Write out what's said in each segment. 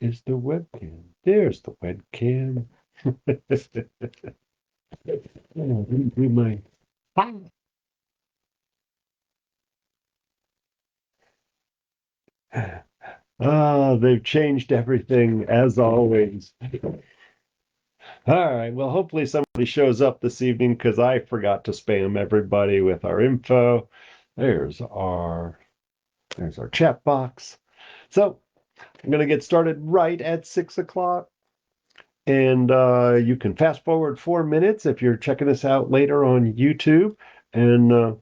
is the webcam? There's the webcam. We might. Ah, they've changed everything as always. All right. Well, hopefully somebody shows up this evening because I forgot to spam everybody with our info. There's our there's our chat box. So I'm gonna get started right at 6 o'clock. And you can fast forward 4 minutes if you're checking us out later on YouTube. And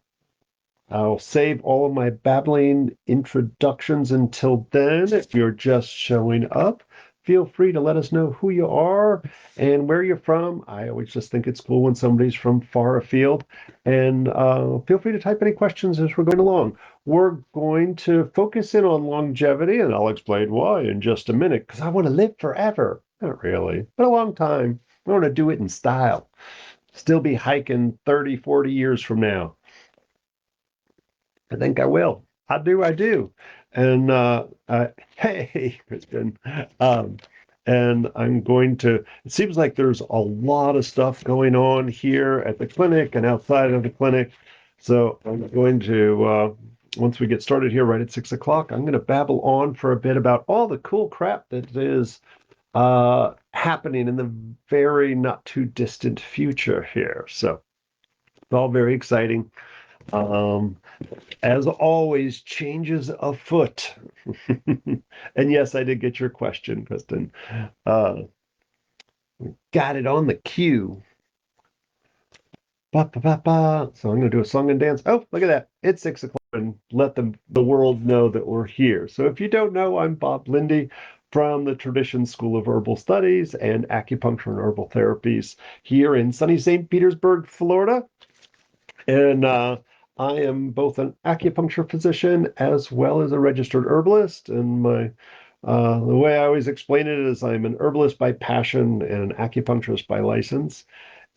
I'll save all of my babbling introductions until then. If you're just showing up, feel free to let us know who you are and where you're from. I always just think it's cool when somebody's from far afield. And feel free to type any questions as we're going along. We're going to focus in on longevity, and I'll explain why in just a minute, because I want to live forever. Not really, but a long time. I want to do it in style. Still be hiking 30, 40 years from now. I think I will. I do. And hey, Kristen. Um, and I'm going to, it seems like there's a lot of stuff going on here at the clinic and outside of the clinic. So I'm going to, once we get started here right at 6 o'clock, I'm going to babble on for a bit about all the cool crap that is happening in the very not too distant future here. So it's all very exciting. Um, as always, changes afoot. And yes, I did get your question, Kristen. Uh, got it on the queue. Ba, ba, ba, ba. So I'm going to do a song and dance. Oh, look at that. It's 6 o'clock and let the world know that we're here. So if you don't know, I'm Bob Linde from the Tradition School of Herbal Studies and Acupuncture and Herbal Therapies here in sunny St. Petersburg, Florida. And I am both an acupuncture physician as well as a registered herbalist. And the way I always explain it is I'm an herbalist by passion and an acupuncturist by license.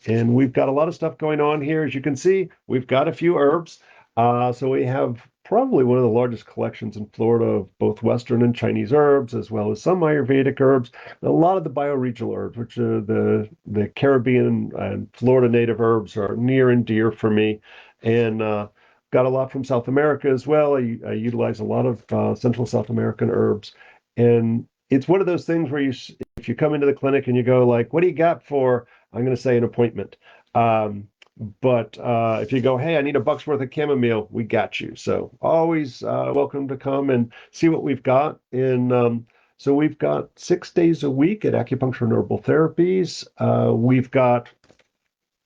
And we've got a lot of stuff going on here. As you can see, we've got a few herbs. So we have probably one of the largest collections in Florida of both Western and Chinese herbs, as well as some Ayurvedic herbs, a lot of the bioregional herbs, which are the Caribbean and Florida native herbs, are near and dear for me. And got a lot from South America as well. I utilize a lot of Central South American herbs. And it's one of those things where if you come into the clinic and you go like, what do you got for, I'm going to say an appointment. But if you go, hey, I need a buck's worth of chamomile, we got you. So always welcome to come and see what we've got. And so we've got 6 days a week at Acupuncture and Herbal Therapies. We've got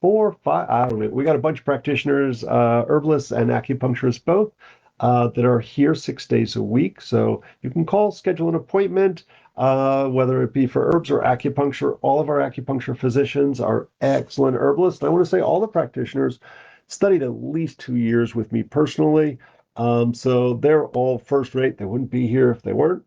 4 or 5, I don't know. We got a bunch of practitioners, herbalists and acupuncturists both, that are here 6 days a week. So you can call, schedule an appointment, whether it be for herbs or acupuncture. All of our acupuncture physicians are excellent herbalists. And I want to say all the practitioners studied at least 2 years with me personally. So they're all first rate. They wouldn't be here if they weren't.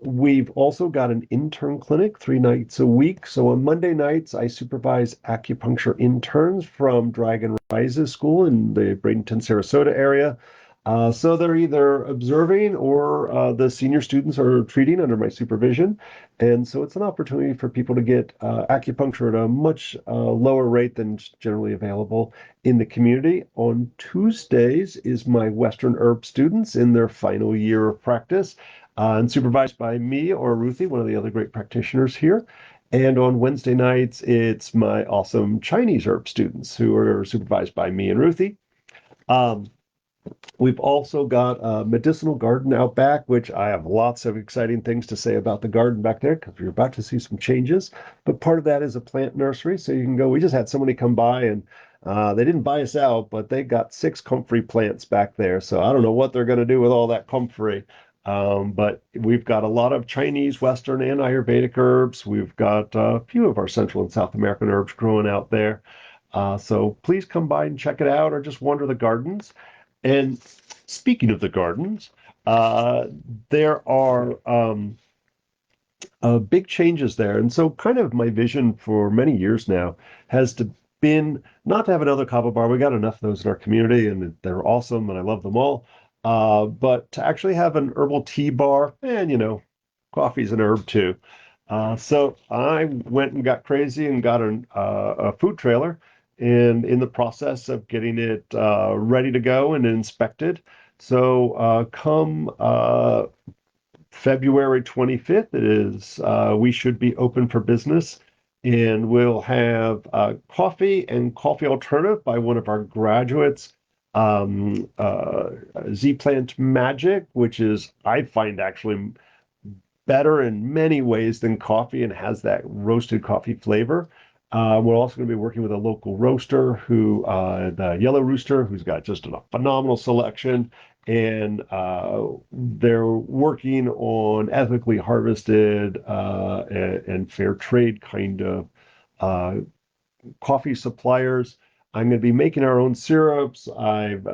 We've also got an intern clinic 3 nights a week. So on Monday nights, I supervise acupuncture interns from Dragon Rises School in the Bradenton, Sarasota area. So they're either observing or the senior students are treating under my supervision. And so it's an opportunity for people to get acupuncture at a much lower rate than generally available in the community. On Tuesdays is my Western herb students in their final year of practice, and supervised by me or Ruthie, one of the other great practitioners here. And on Wednesday nights, it's my awesome Chinese herb students who are supervised by me and Ruthie. Um, we've also got a medicinal garden out back, which I have lots of exciting things to say about the garden back there because we're about to see some changes. But part of that is a plant nursery. So you can go, we just had somebody come by and they didn't buy us out, but they got 6 comfrey plants back there. So I don't know what they're going to do with all that comfrey. But we've got a lot of Chinese, Western, and Ayurvedic herbs. We've got a few of our Central and South American herbs growing out there. So please come by and check it out or just wander the gardens. And speaking of the gardens, there are big changes there. And so kind of my vision for many years now has to been not to have another kava bar. We got enough of those in our community and they're awesome and I love them all. But to actually have an herbal tea bar and, coffee's an herb too. So I went and got crazy and got a food trailer, and in the process of getting it ready to go and inspected. So come February 25th, we should be open for business, and we'll have coffee and coffee alternative by one of our graduates, Z Plant Magic, which is, I find, actually better in many ways than coffee and has that roasted coffee flavor. We're also going to be working with a local roaster the Yellow Rooster, who's got just a phenomenal selection. And they're working on ethically harvested and fair trade kind of uh, coffee suppliers. I'm going to be making our own syrups. I've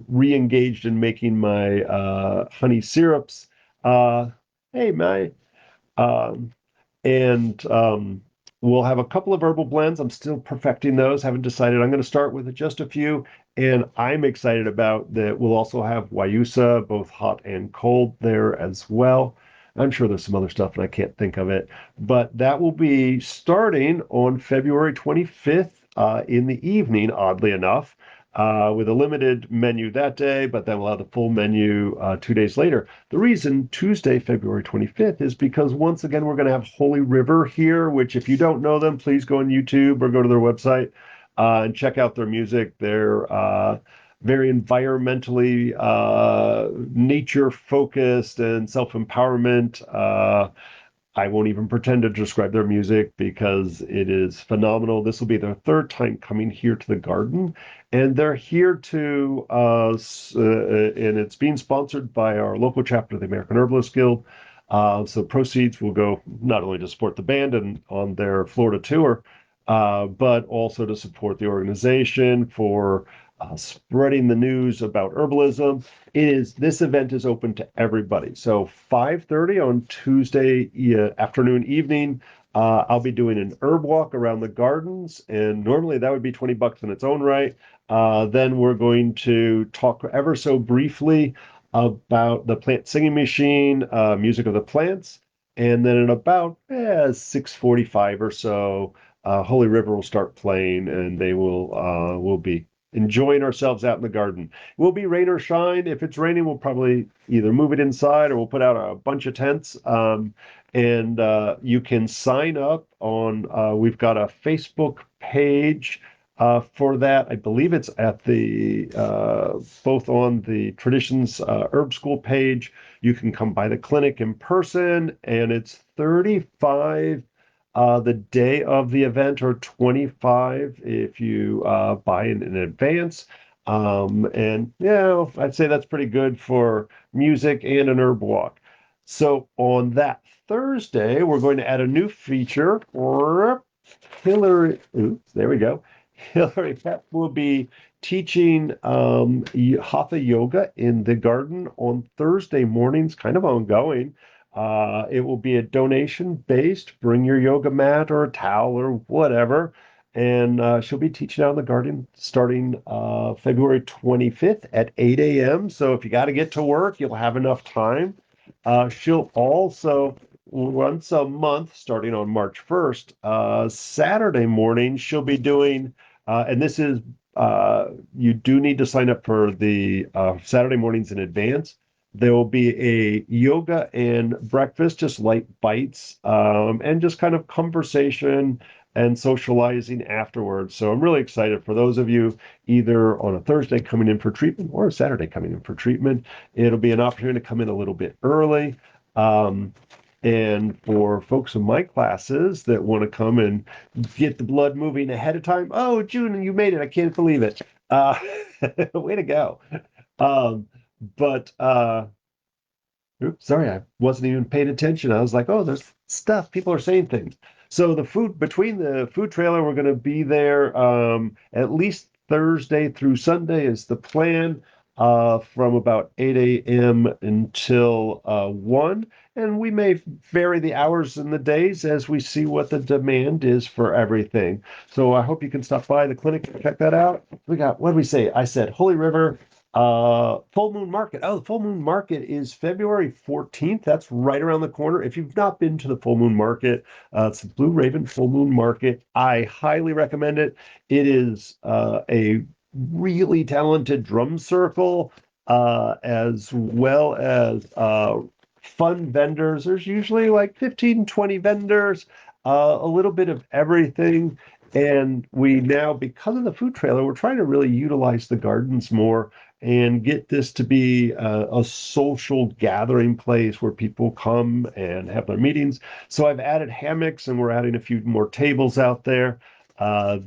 re-engaged in making my honey syrups. Uh, hey, my um, and we'll have a couple of herbal blends. I'm still perfecting those. Haven't decided. I'm going to start with just a few, and I'm excited about that. We'll also have Wyusa, both hot and cold, there as well. I'm sure there's some other stuff, and I can't think of it. But that will be starting on February 25th in the evening, oddly enough, with a limited menu that day, but then we'll have the full menu 2 days later. The reason Tuesday, February 25th, is because once again, we're going to have Holy River here, which if you don't know them, please go on YouTube or go to their website and check out their music. They're very environmentally nature focused and self-empowerment. I won't even pretend to describe their music because it is phenomenal. This will be their third time coming here to the garden, and they're here and it's being sponsored by our local chapter of the American Herbalist Guild. So proceeds will go not only to support the band and on their Florida tour, but also to support the organization for spreading the news about herbalism. This event is open to everybody. So 5:30 on Tuesday afternoon, evening, I'll be doing an herb walk around the gardens, and normally that would be $20 in its own right. Then we're going to talk ever so briefly about the plant singing machine, music of the plants, and then at about 6:45 or so, Holy River will start playing, and we'll be enjoying ourselves out in the garden. It will be rain or shine. If it's raining, we'll probably either move it inside or we'll put out a bunch of tents. And you can sign up we've got a Facebook page for that. I believe it's at both on the Traditions Herb School page. You can come by the clinic in person, and it's 35 the day of the event, or 25 if you buy in advance. And yeah, I'd say that's pretty good for music and an herb walk. So on that Thursday, we're going to add a new feature. Hillary, oops, there we go. Hillary Pep will be teaching Hatha yoga in the garden on Thursday mornings, kind of ongoing. It will be a donation based. Bring your yoga mat or a towel or whatever. And she'll be teaching out in the garden starting February 25th at 8 a.m. So if you got to get to work, you'll have enough time. She'll also, once a month, starting on March 1st, Saturday morning, she'll be doing, and this is, you do need to sign up for the Saturday mornings in advance. There will be a yoga and breakfast, just light bites, and just kind of conversation and socializing afterwards. So I'm really excited for those of you either on a Thursday coming in for treatment or a Saturday coming in for treatment. It'll be an opportunity to come in a little bit early. And for folks in my classes that want to come and get the blood moving ahead of time, oh, June, you made it. I can't believe it. Way to go. But oops, sorry, I wasn't even paying attention. I was like, oh, there's stuff. People are saying things. So between the food trailer, we're going to be there at least Thursday through Sunday is the plan, from about 8 a.m. until 1. And we may vary the hours and the days as we see what the demand is for everything. So I hope you can stop by the clinic and check that out. What did we say? I said Holy River, Full Moon Market. Oh, the Full Moon Market is February 14th. That's right around the corner. If you've not been to the Full Moon Market, it's the Blue Raven Full Moon Market. I highly recommend it. It is a really talented drum circle, as well as fun vendors. There's usually like 15, 20 vendors, a little bit of everything. And we now, because of the food trailer, we're trying to really utilize the gardens more and get this to be a social gathering place where people come and have their meetings. So I've added hammocks and we're adding a few more tables out there.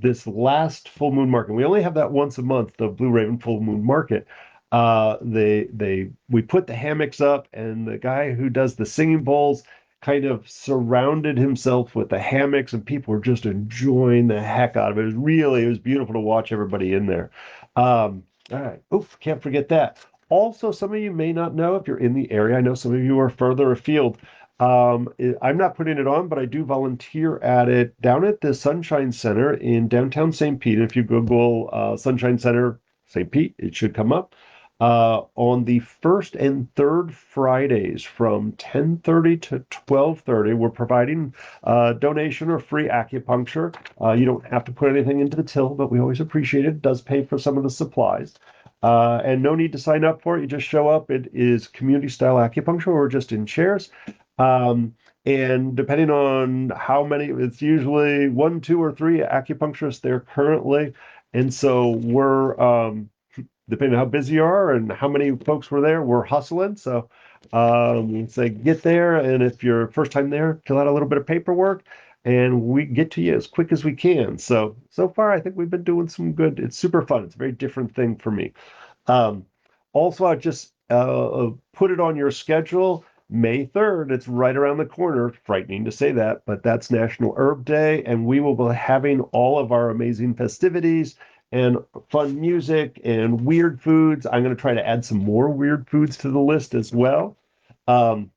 This last full moon market, we only have that once a month, the Blue Raven full moon market. We put the hammocks up, and the guy who does the singing bowls kind of surrounded himself with the hammocks, and people were just enjoying the heck out of it. It was beautiful to watch everybody in there. All right. Oof, can't forget that. Also, some of you may not know if you're in the area. I know some of you are further afield. I'm not putting it on, but I do volunteer at it down at the Sunshine Center in downtown St. Pete. If you Google Sunshine Center St. Pete, it should come up. On the first and third Fridays from 10:30 to 12:30, we're providing donation or free acupuncture. You don't have to put anything into the till, but we always appreciate it. It does pay for some of the supplies. And no need to sign up for it. You just show up. It is community style acupuncture. We're just in chairs. And depending on how many, it's usually one, two, or three acupuncturists there currently. And so depending on how busy you are and how many folks were there, we're hustling. So say get there, and if you're first time there, fill out a little bit of paperwork, and we get to you as quick as we can. So far, I think we've been doing some good. It's super fun. It's a very different thing for me. Um, Also, I just put it on your schedule. May 3rd, it's right around the corner. Frightening to say that, but that's National Herb Day, and we will be having all of our amazing festivities and fun music and weird foods. I'm going to try to add some more weird foods to the list as well. Um,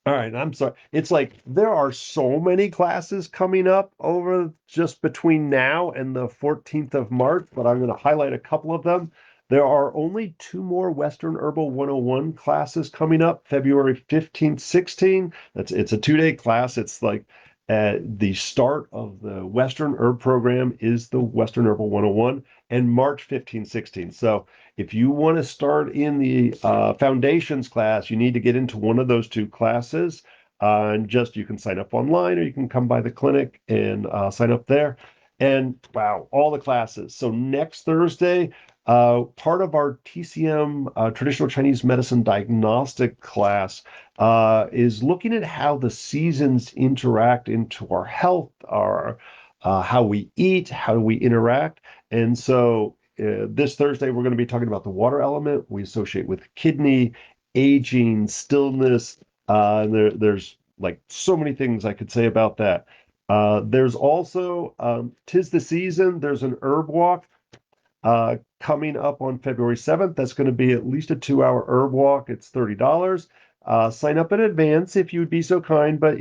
all right, I'm sorry. It's like there are so many classes coming up over just between now and the 14th of March, but I'm going to highlight a couple of them. There are only two more Western Herbal 101 classes coming up, February 15th, 16th. It's a 2-day class. It's like the start of the Western Herb program is the Western Herbal 101, and March 15th, 16th. So if you want to start in the foundations class, you need to get into one of those two classes. And just you can sign up online, or you can come by the clinic and sign up there. And wow, all the classes. So next Thursday, part of our TCM traditional Chinese medicine diagnostic class is looking at how the seasons interact into our health, our how we eat, how we interact. And so this Thursday, we're going to be talking about the water element we associate with kidney, aging, stillness. There's like so many things I could say about that. There's also Tis the Season. There's an herb walk coming up on February 7th. That's going to be at least a 2-hour herb walk. It's $30. Sign up in advance if you'd be so kind, but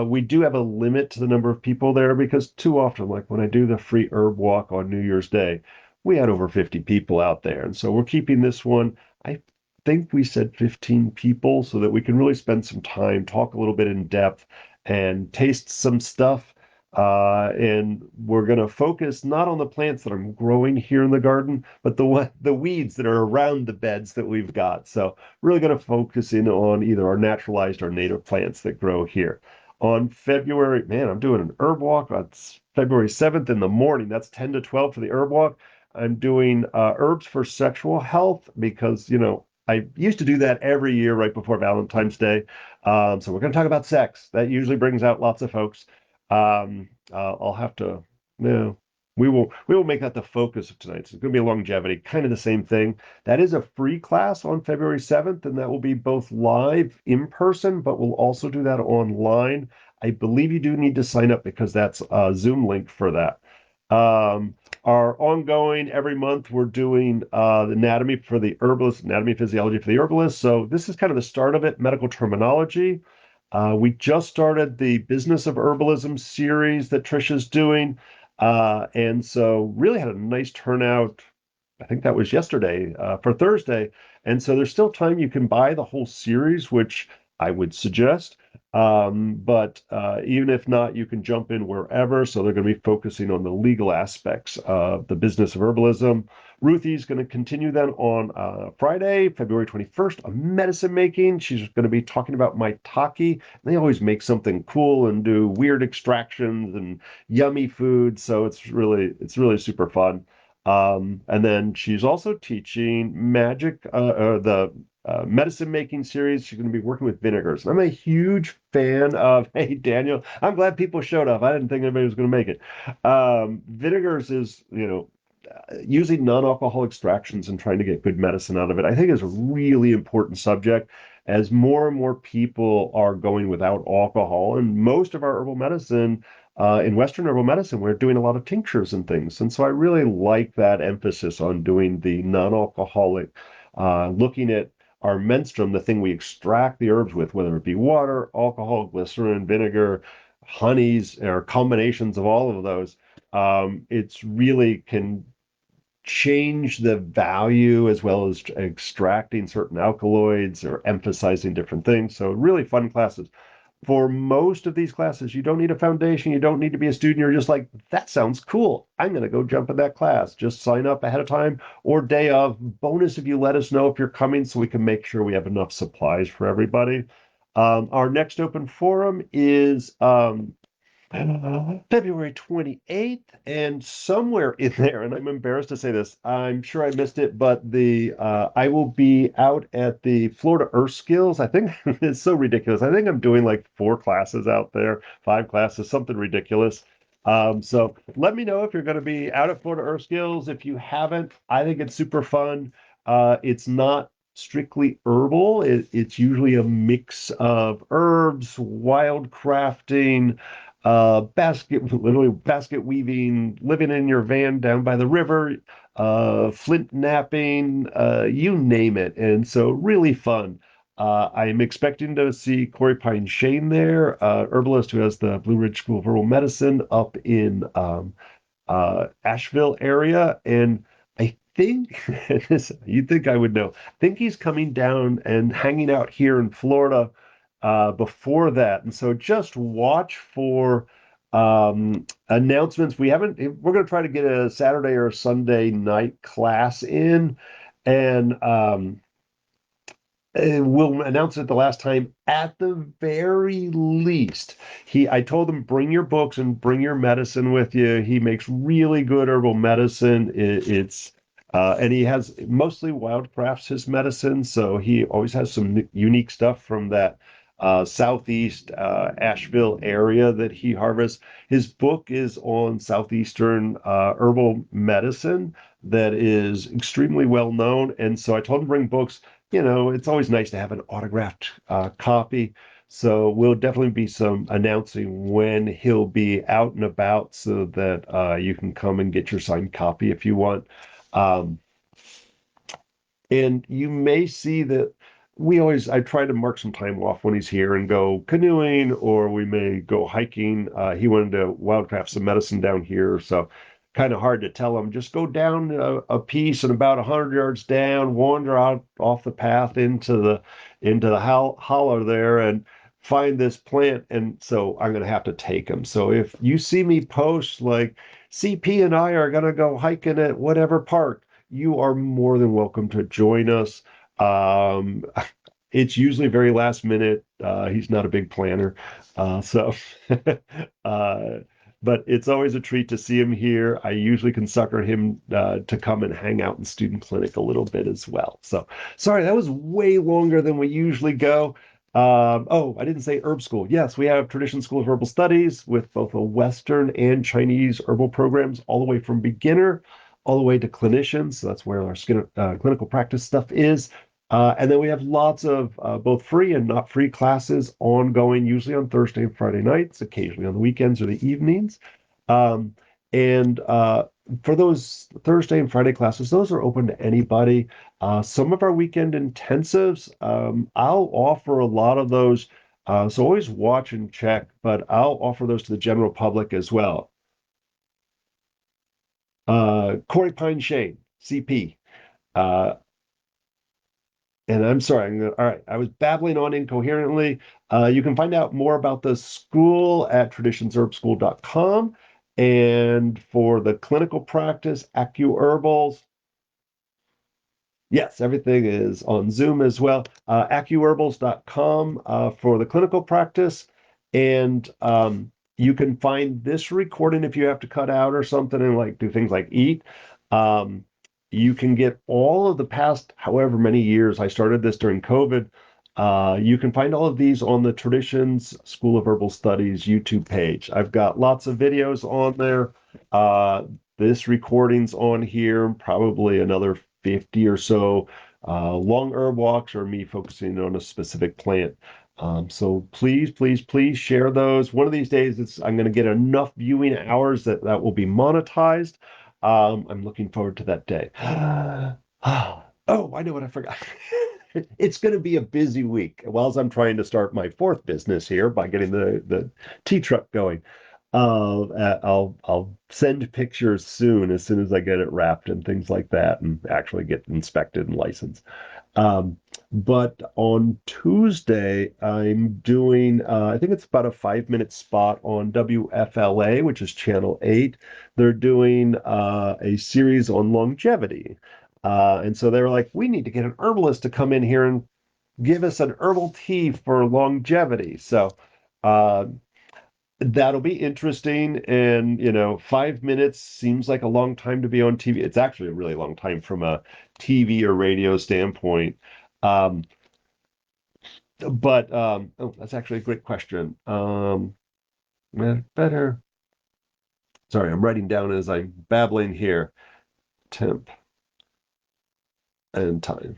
we do have a limit to the number of people there because too often, like when I do the free herb walk on New Year's Day, we had over 50 people out there. And so we're keeping this one. I think we said 15 people so that we can really spend some time, talk a little bit in depth, and taste some stuff. And we're going to focus not on the plants that are growing here in the garden, but the weeds that are around the beds that we've got. So really going to focus in on either our naturalized or native plants that grow here. On February, man, I'm doing an herb walk on February 7th in the morning. That's 10 to 12 for the herb walk. I'm doing herbs for sexual health because, I used to do that every year right before Valentine's Day. So we're going to talk about sex. That usually brings out lots of folks. I'll have to, no, we will make that the focus of tonight. So it's going to be a longevity, kind of the same thing. That is a free class on February 7th, and that will be both live in person, but we'll also do that online. I believe you do need to sign up because that's a Zoom link for that. Our ongoing every month, we're doing the anatomy for the herbalist, anatomy physiology for the herbalist. So this is kind of the start of it, medical terminology. We just started the Business of Herbalism series that Trisha's doing. And so really had a nice turnout I think that was yesterday for Thursday. And so there's still time. You can buy the whole series, which I would suggest. But even if not, you can jump in wherever. So they're going to be focusing on the legal aspects of the business of herbalism. Ruthie's going to continue then on Friday, February 21st, on medicine making. She's going to be talking about maitake. They always make something cool and do weird extractions and yummy food. So it's really super fun. And then she's also teaching the medicine making series. She's going to be working with vinegars. I'm a huge fan of, hey, Daniel, I'm glad people showed up. I didn't think anybody was going to make it. Vinegars is, using non-alcohol extractions and trying to get good medicine out of it, I think is a really important subject as more and more people are going without alcohol. And most of our herbal medicine, in Western herbal medicine, we're doing a lot of tinctures and things. And so I really like that emphasis on doing the non-alcoholic, looking at our menstruum, the thing we extract the herbs with, whether it be water, alcohol, glycerin, vinegar, honeys, or combinations of all of those. It's really can change the value as well as extracting certain alkaloids or emphasizing different things. So really fun classes. For most of these classes, you don't need a foundation. You don't need to be a student. You're just like, that sounds cool. I'm going to go jump in that class. Just sign up ahead of time or day of. Bonus if you let us know if you're coming so we can make sure we have enough supplies for everybody. Our next open forum is February 28th, and somewhere in there, and I'm embarrassed to say this, I'm sure I missed it, but the I will be out at the Florida Earth Skills. I think it's so ridiculous. I think I'm doing like 4 classes out there, 5 classes, something ridiculous. So let me know if you're going to be out at Florida Earth Skills. If you haven't, I think it's super fun. It's not strictly herbal. It's usually a mix of herbs, wild crafting, literally basket weaving, living in your van down by the river, flint napping, you name it. And so really fun. I'm expecting to see Corey Pine Shane there, herbalist who has the Blue Ridge School of Herbal Medicine up in Asheville area. And I think you'd think I would know. I think he's coming down and hanging out here in Florida before that. And so just watch for announcements. We're going to try to get a Saturday or Sunday night class in, and we'll announce it the last time. At the very least, I told him, bring your books and bring your medicine with you. He makes really good herbal medicine. And he has mostly wild crafts his medicine, so he always has some unique stuff from that southeast Asheville area that he harvests. His book is on southeastern herbal medicine that is extremely well known, and so I told him to bring books. It's always nice to have an autographed copy. So we'll definitely be some announcing when he'll be out and about so that you can come and get your signed copy if you want. Um, and you may see that I try to mark some time off when he's here and go canoeing, or we may go hiking. He wanted to wildcraft some medicine down here. So kind of hard to tell him, just go down a piece and about 100 yards down, wander out off the path into the hollow there and find this plant. And so I'm going to have to take him. So if you see me post like CP and I are going to go hiking at whatever park, you are more than welcome to join us. Um, it's usually very last minute. He's not a big planner. So, uh, but it's always a treat to see him here. I usually can sucker him to come and hang out in student clinic a little bit as well. So, sorry, that was way longer than we usually go. Oh, I didn't say herb school. Yes, we have Tradition School of Herbal Studies with both a Western and Chinese herbal programs, all the way from beginner all the way to clinicians. So that's where our clinical practice stuff is. And then we have lots of both free and not free classes ongoing, usually on Thursday and Friday nights, occasionally on the weekends or the evenings. Um, and for those Thursday and Friday classes, those are open to anybody. Some of our weekend intensives, I'll offer a lot of those. So always watch and check, but I'll offer those to the general public as well. Corey Pine Shane. CP. Uh, and I'm sorry. All right. I was babbling on incoherently. You can find out more about the school at traditionsherbschool.com. And for the clinical practice, AcuHerbals, yes, everything is on Zoom as well. Acuherbals.com for the clinical practice. And you can find this recording if you have to cut out or something and like do things like eat. Um, you can get all of the past, however many years. I started this during COVID. You can find all of these on the Traditions School of Herbal Studies YouTube page. I've got lots of videos on there. Uh, this recording's on here, probably another 50 or so long herb walks or me focusing on a specific plant. So please, please, please share those. One of these days, I'm going to get enough viewing hours that that will be monetized. I'm looking forward to that day. Oh, I know what I forgot. It's going to be a busy week whilst I'm trying to start my fourth business here by getting the tea truck going. I'll send pictures as soon as I get it wrapped and things like that, and actually get inspected and licensed. Um, but on Tuesday, I'm doing, I think it's about a 5 minute spot on WFLA, which is Channel 8. They're doing a series on longevity. And so they were like, we need to get an herbalist to come in here and give us an herbal tea for longevity. So uh, that'll be interesting. And, 5 minutes seems like a long time to be on TV. It's actually a really long time from a TV or radio standpoint. Um, oh, that's actually a great question. Better. Sorry, I'm writing down as I'm babbling here. Temp and time.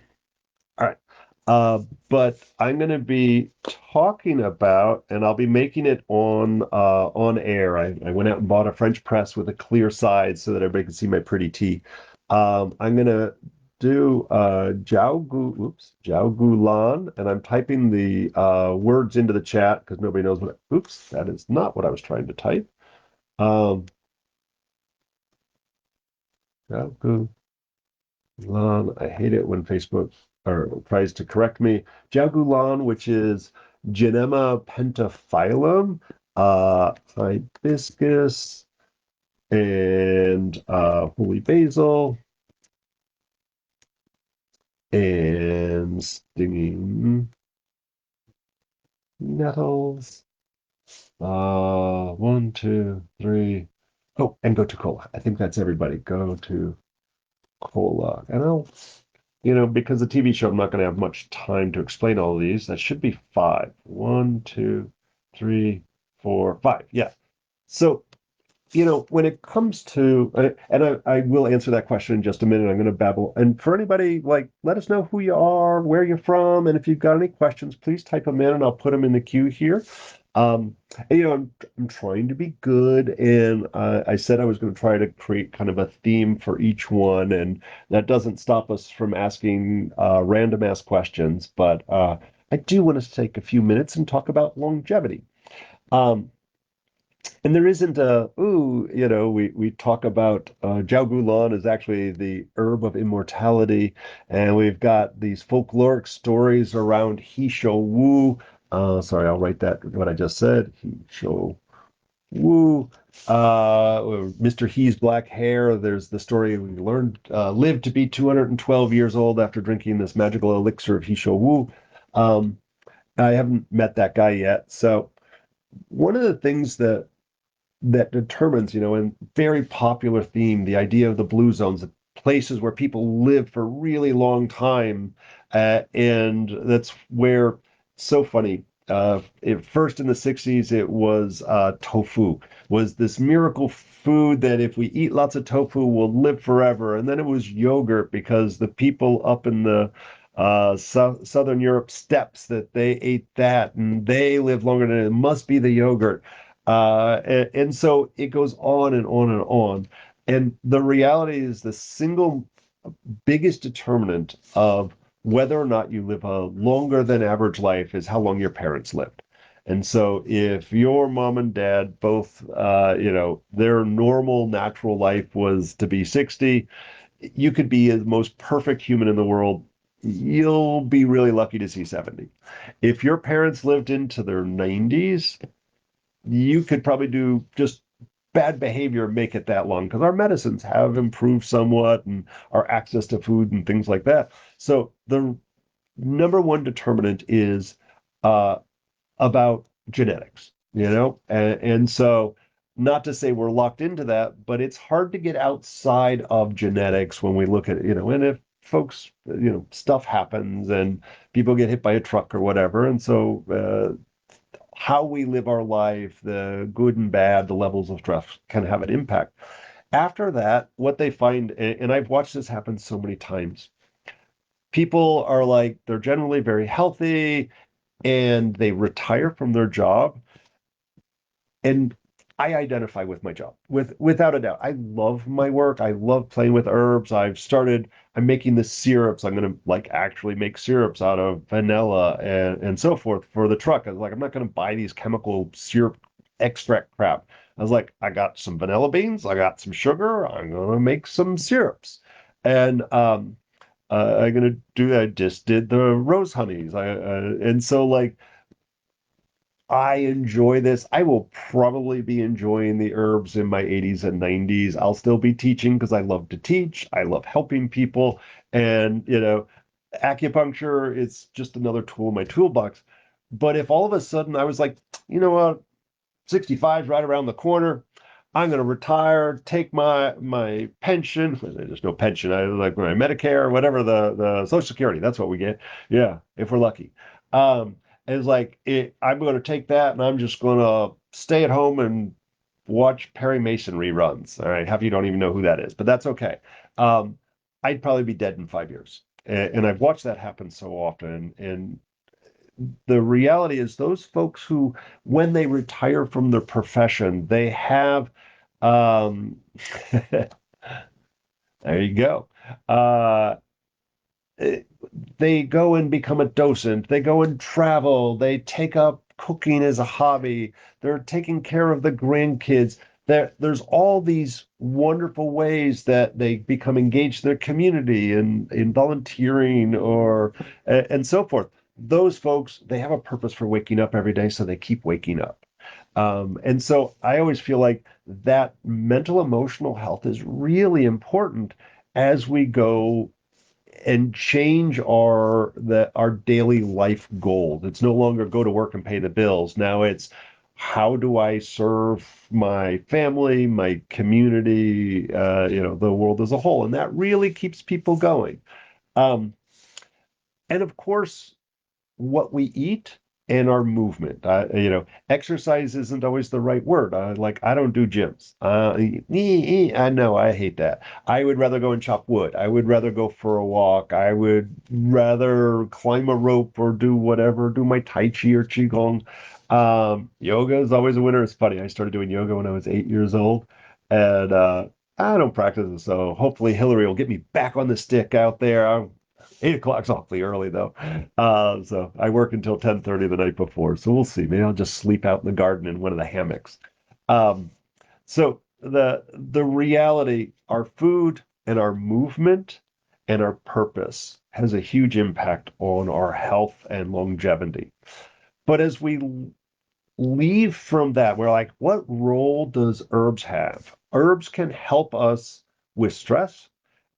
All right. But I'm going to be talking about, and I'll be making it on air. I went out and bought a French press with a clear side so that everybody can see my pretty tea. I'm going to do Jiao Gulan, and I'm typing the words into the chat because nobody knows what. Oops, that is not what I was trying to type. Um, Jiao Gulan. I hate it when Facebook or tries to correct me. Jagulan, which is Genema pentaphyllum, hibiscus, and holy basil, and stinging nettles. One, two, three. Oh, and go to cola. I think that's everybody. Go to cola. And because the TV show, I'm not going to have much time to explain all of these. That should be five. One, two, three, four, five. Yeah. So, when it comes to, and I will answer that question in just a minute. I'm going to babble. And for anybody, like, let us know who you are, where you're from, and if you've got any questions, please type them in and I'll put them in the queue here. I'm trying to be good, and I said I was going to try to create kind of a theme for each one, and that doesn't stop us from asking random ass questions. But I do want to take a few minutes and talk about longevity. Um, and there isn't we talk about Jiao Gulan is actually the herb of immortality, and we've got these folkloric stories around He Shou Wu. Sorry, I'll write that what I just said. He Shou Wu. Mr. He's black hair. There's the story we learned lived to be 212 years old after drinking this magical elixir of He Shou Wu. Um, I haven't met that guy yet, so one of the things that determines, and very popular theme, the idea of the blue zones, the places where people live for a really long time. And that's where, so funny, first in the 60s, it was tofu, was this miracle food that if we eat lots of tofu, we'll live forever. And then it was yogurt because the people up in the Southern Europe steppes that they ate that and they live longer than it must be the yogurt. And so it goes on and on and on. And the reality is the single biggest determinant of whether or not you live a longer than average life is how long your parents lived. And so if your mom and dad both, their normal natural life was to be 60, you could be the most perfect human in the world. You'll be really lucky to see 70. If your parents lived into their 90s, you could probably do just bad behavior make it that long because our medicines have improved somewhat and our access to food and things like that. So the number one determinant is uh, about genetics, and so not to say we're locked into that, but it's hard to get outside of genetics when we look at it, and if folks, stuff happens and people get hit by a truck or whatever, and so how we live our life, the good and bad, the levels of stress can have an impact. After that, what they find, and I've watched this happen so many times, people are like, they're generally very healthy and they retire from their job, and I identify with my job without a doubt. I love my work. I love playing with herbs. I'm making the syrups. I'm gonna like actually make syrups out of vanilla and so forth for the truck. I was like, I'm not gonna buy these chemical syrup extract crap. I was like, I got some vanilla beans, I got some sugar, I'm gonna make some syrups. And I'm gonna do I just did the rose honeys. And so like I enjoy this. I will probably be enjoying the herbs in my 80s and 90s. I'll still be teaching because I love to teach. I love helping people. And, acupuncture is just another tool in my toolbox. But if all of a sudden I was like, you know what, 65 is right around the corner. I'm going to retire, take my pension. There's no pension. I like my Medicare, whatever the Social Security. That's what we get. Yeah, if we're lucky. It's like I'm going to take that and I'm just going to stay at home and watch Perry Mason reruns. All right, half of you don't even know who that is, but that's okay. Um, I'd probably be dead in 5 years, and I've watched that happen so often. And the reality is those folks who, when they retire from their profession, they have, um, there you go. Uh, eh, they go and become a docent. They go and travel. They take up cooking as a hobby. They're taking care of the grandkids. There's all these wonderful ways that they become engaged in their community and in volunteering or and so forth. Those folks, they have a purpose for waking up every day, so they keep waking up. And so I always feel like that mental emotional health is really important as we go and change our daily life goals. It's no longer go to work and pay the bills. Now it's how do I serve my family, my community, the world as a whole, and that really keeps people going. Um, and of course, what we eat and our movement. Exercise isn't always the right word. Like I don't do gyms. I know I hate that. I would rather go and chop wood. I would rather go for a walk. I would rather climb a rope or do whatever, do my Tai Chi or Qigong. Yoga is always a winner. It's funny. I started doing yoga when I was 8 years old, and I don't practice it. So hopefully Hillary will get me back on the stick out there. 8 o'clock's awfully early though. So I work until 10:30 the night before. So we'll see. Maybe I'll just sleep out in the garden in one of the hammocks. Um, so the reality, our food and our movement and our purpose has a huge impact on our health and longevity. But as we leave from that, we're like, what role does herbs have? Herbs can help us with stress.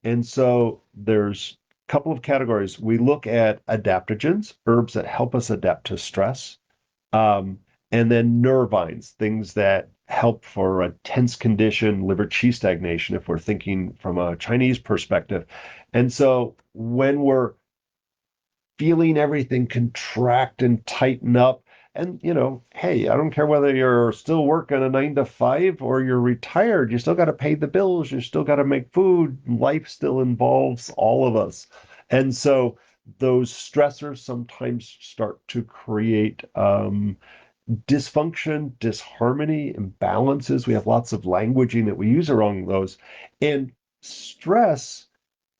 And so there's a couple of categories. We look at adaptogens, herbs that help us adapt to stress, um, and then nervines, things that help for a tense condition, liver qi stagnation, if we're thinking from a Chinese perspective. And so when we're feeling everything contract and tighten up, and hey, I don't care whether you're still working a 9 to 5 or you're retired, you still got to pay the bills, you still got to make food. Life still involves all of us. And so those stressors sometimes start to create dysfunction, disharmony, imbalances. We have lots of languaging that we use around those. And stress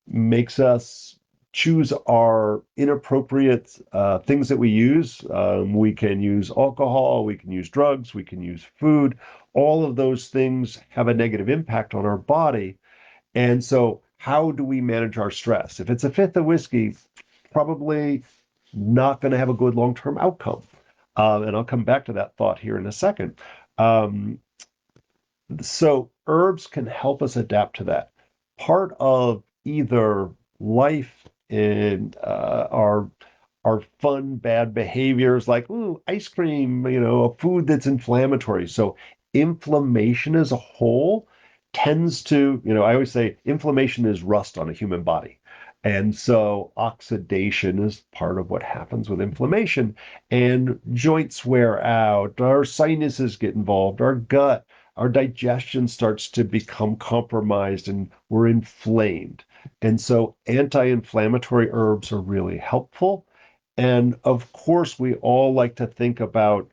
makes us choose our inappropriate things that we use. We can use alcohol, we can use drugs, we can use food. All of those things have a negative impact on our body. And so how do we manage our stress? If it's a fifth of whiskey, probably not going to have a good long-term outcome. And I'll come back to that thought here in a second. Um, so herbs can help us adapt to that. Part of either life and our fun bad behaviors like ooh, ice cream, a food that's inflammatory. So inflammation as a whole tends to, I always say inflammation is rust on a human body. And so oxidation is part of what happens with inflammation, and joints wear out, our sinuses get involved, our gut, our digestion starts to become compromised, and we're inflamed. And so anti-inflammatory herbs are really helpful. And of course, we all like to think about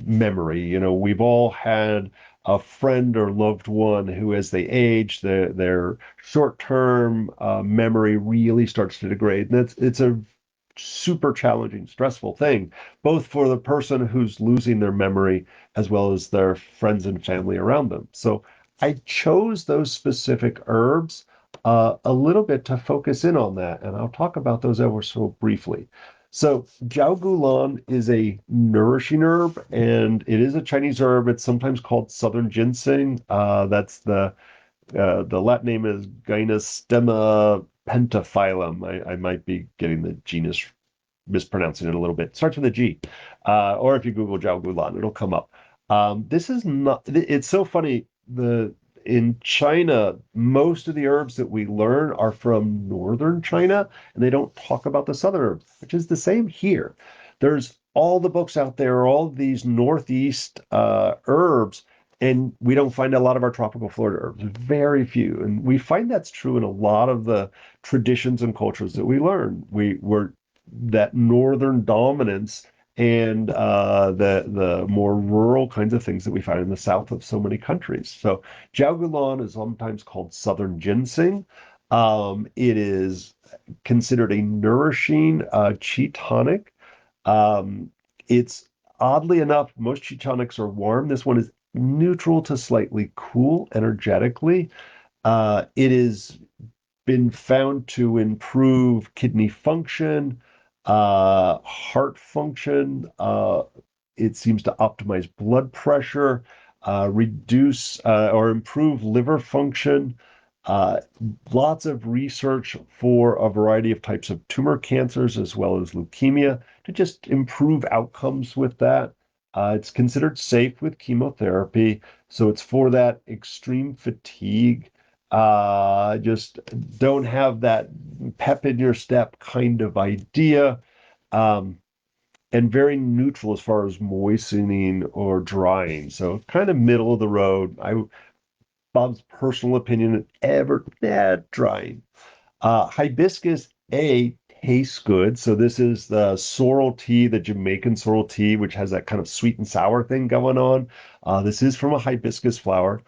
memory. We've all had a friend or loved one who, as they age, their short-term memory really starts to degrade. And it's a super challenging, stressful thing, both for the person who's losing their memory as well as their friends and family around them. So I chose those specific herbs a little bit to focus in on that, and I'll talk about those ever so briefly. So Jiao Gulan is a nourishing herb, and it is a Chinese herb. It's sometimes called southern ginseng. That's the Latin name is Gynostema pentaphyllum. I might be getting the genus mispronouncing it a little bit. Starts with a G. Or if you Google Jiao Gulan, it'll come up. This is not, it's so funny. In China, most of the herbs that we learn are from northern China, and they don't talk about the southern herbs, which is the same here. There's all the books out there, all of these northeast herbs, and we don't find a lot of our tropical Florida herbs, very few. And we find that's true in a lot of the traditions and cultures that we learn. We're that northern dominance and the more rural kinds of things that we find in the south of so many countries. So Jiao Gulan is sometimes called southern ginseng. It is considered a nourishing qi tonic. It's oddly enough, most qi tonics are warm. This one is neutral to slightly cool energetically. It has been found to improve kidney function, heart function. It seems to optimize blood pressure, reduce or improve liver function. Uh, Lots of research for a variety of types of tumor cancers as well as leukemia to just improve outcomes with that. It's considered safe with chemotherapy, so it's for that extreme fatigue. Just don't have that pep in your step kind of idea. Um, and very neutral as far as moistening or drying. So kind of middle of the road. Bob's personal opinion, ever drying. Hibiscus A tastes good. So this is the sorrel tea, the Jamaican sorrel tea, which has that kind of sweet and sour thing going on. This is from a hibiscus flower,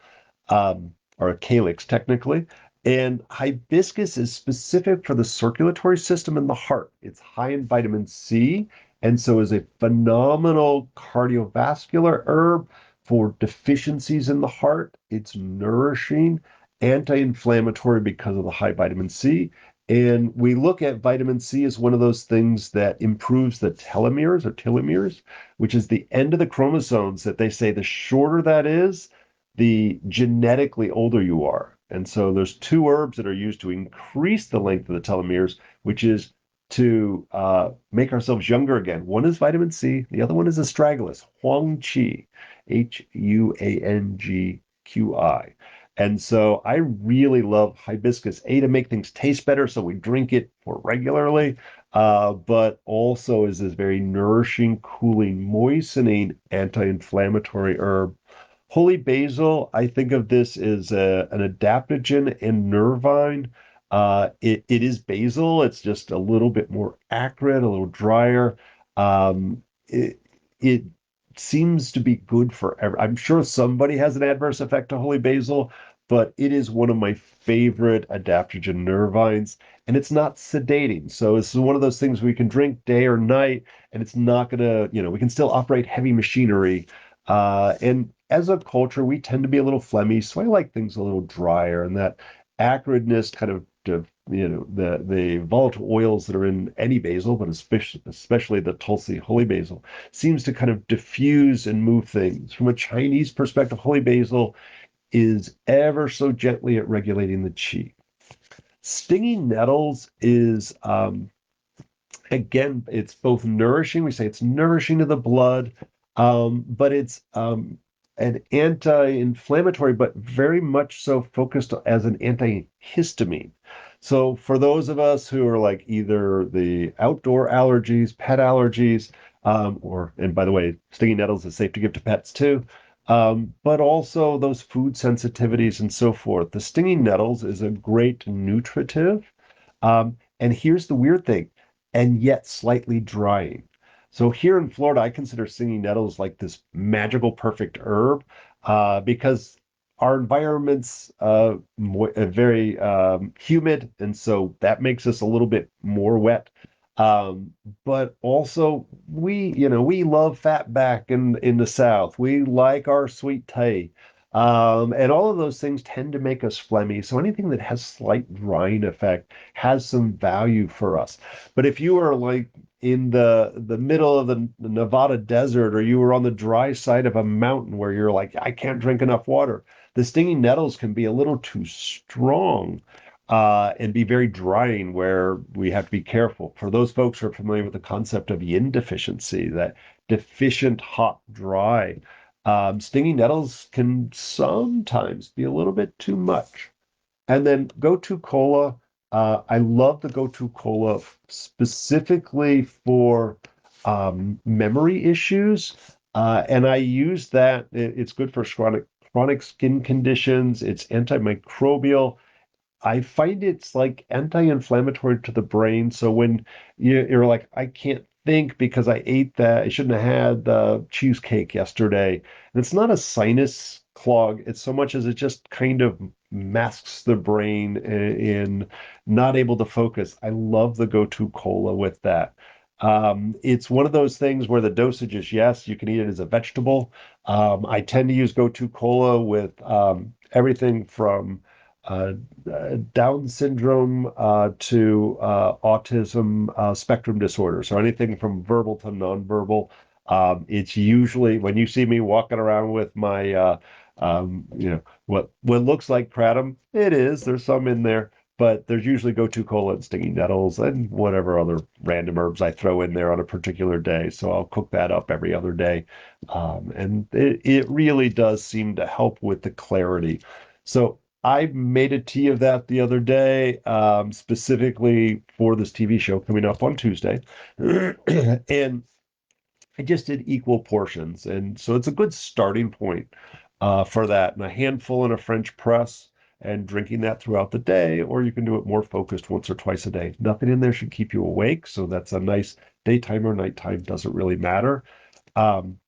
or a calyx technically. And hibiscus is specific for the circulatory system and the heart. It's high in vitamin C, and so is a phenomenal cardiovascular herb for deficiencies in the heart. It's nourishing, anti-inflammatory because of the high vitamin C. And we look at vitamin C as one of those things that improves the telomeres, which is the end of the chromosomes that they say the shorter that is, the genetically older you are. And so there's two herbs that are used to increase the length of the telomeres, which is to make ourselves younger again. One is vitamin C, the other one is astragalus, Huang Qi, Huangqi. And so I really love hibiscus, A, to make things taste better, so we drink it more regularly, but also is this very nourishing, cooling, moistening, anti-inflammatory herb. Holy basil, I think of this as an adaptogen and nervine. It is basil. It's just a little bit more acrid, a little drier. It seems to be good for I'm sure somebody has an adverse effect to holy basil, but it is one of my favorite adaptogen nervines, and it's not sedating. So this is one of those things we can drink day or night, and it's not gonna, we can still operate heavy machinery. And as a culture, we tend to be a little phlegmy, so I like things a little drier, and that acridness kind of of, the volatile oils that are in any basil, but especially the Tulsi holy basil, seems to kind of diffuse and move things. From a Chinese perspective, holy basil is ever so gently at regulating the qi. Stinging nettles is, again, it's both nourishing. We say it's nourishing to the blood, but it's an anti-inflammatory, but very much so focused as an antihistamine. So for those of us who are like either the outdoor allergies, pet allergies, and by the way, stinging nettles is safe to give to pets too, but also those food sensitivities and so forth. The stinging nettles is a great nutritive. And here's the weird thing, and yet slightly drying. So here in Florida, I consider stinging nettles like this magical, perfect herb because our environment's very humid, and so that makes us a little bit more wet. But also, we love fatback in the South. We like our sweet tea. And all of those things tend to make us phlegmy. So anything that has slight drying effect has some value for us. But if you are like in the middle of the Nevada desert, or you were on the dry side of a mountain where you're like, I can't drink enough water, the stinging nettles can be a little too strong. And be very drying, where we have to be careful. For those folks who are familiar with the concept of yin deficiency, that deficient, hot, dry, stinging nettles can sometimes be a little bit too much. And then Gotu Kola. I love the Gotu Kola specifically for memory issues. And I use that. It's good for chronic skin conditions. It's antimicrobial. I find it's like anti-inflammatory to the brain. So when you're like, I can't think because I ate that, I shouldn't have had the cheesecake yesterday. And it's not a sinus clog, it's so much as it just kind of masks the brain in not able to focus. I love the Gotu Cola with that. It's one of those things where the dosage is yes, you can eat it as a vegetable. I tend to use Gotu Cola with everything from uh, Down syndrome to autism spectrum disorder. So anything from verbal to nonverbal. It's usually when you see me walking around with my, what looks like kratom. It is. There's some in there, but there's usually Gotu Kola and stinging nettles and whatever other random herbs I throw in there on a particular day. So I'll cook that up every other day, and it really does seem to help with the clarity. So I made a tea of that the other day, specifically for this TV show coming up on Tuesday. And I just did equal portions. And so it's a good starting point for that. And a handful in a French press and drinking that throughout the day, or you can do it more focused once or twice a day. Nothing in there should keep you awake. So that's a nice daytime or nighttime, doesn't really matter. Um,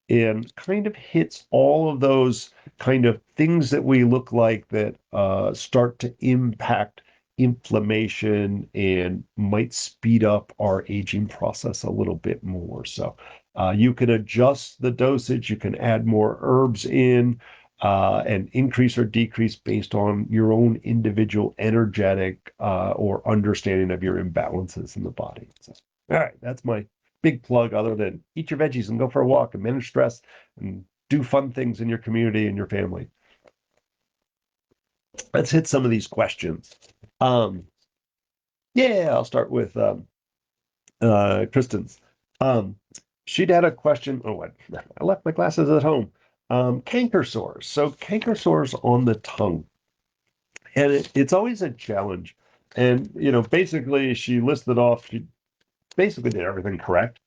and kind of hits all of those kind of things that we look like that start to impact inflammation and might speed up our aging process a little bit more. So you can adjust the dosage, you can add more herbs in. And increase or decrease based on your own individual energetic or understanding of your imbalances in the body. So, all right, that's my big plug, other than eat your veggies and go for a walk and manage stress and do fun things in your community and your family. Let's hit some of these questions. Um, yeah, I'll start with Kristen's. Um, she'd had a question. Oh, what? I left my glasses at home. Canker sores. So canker sores on the tongue, and it's always a challenge. And basically, she listed off. She basically did everything correct.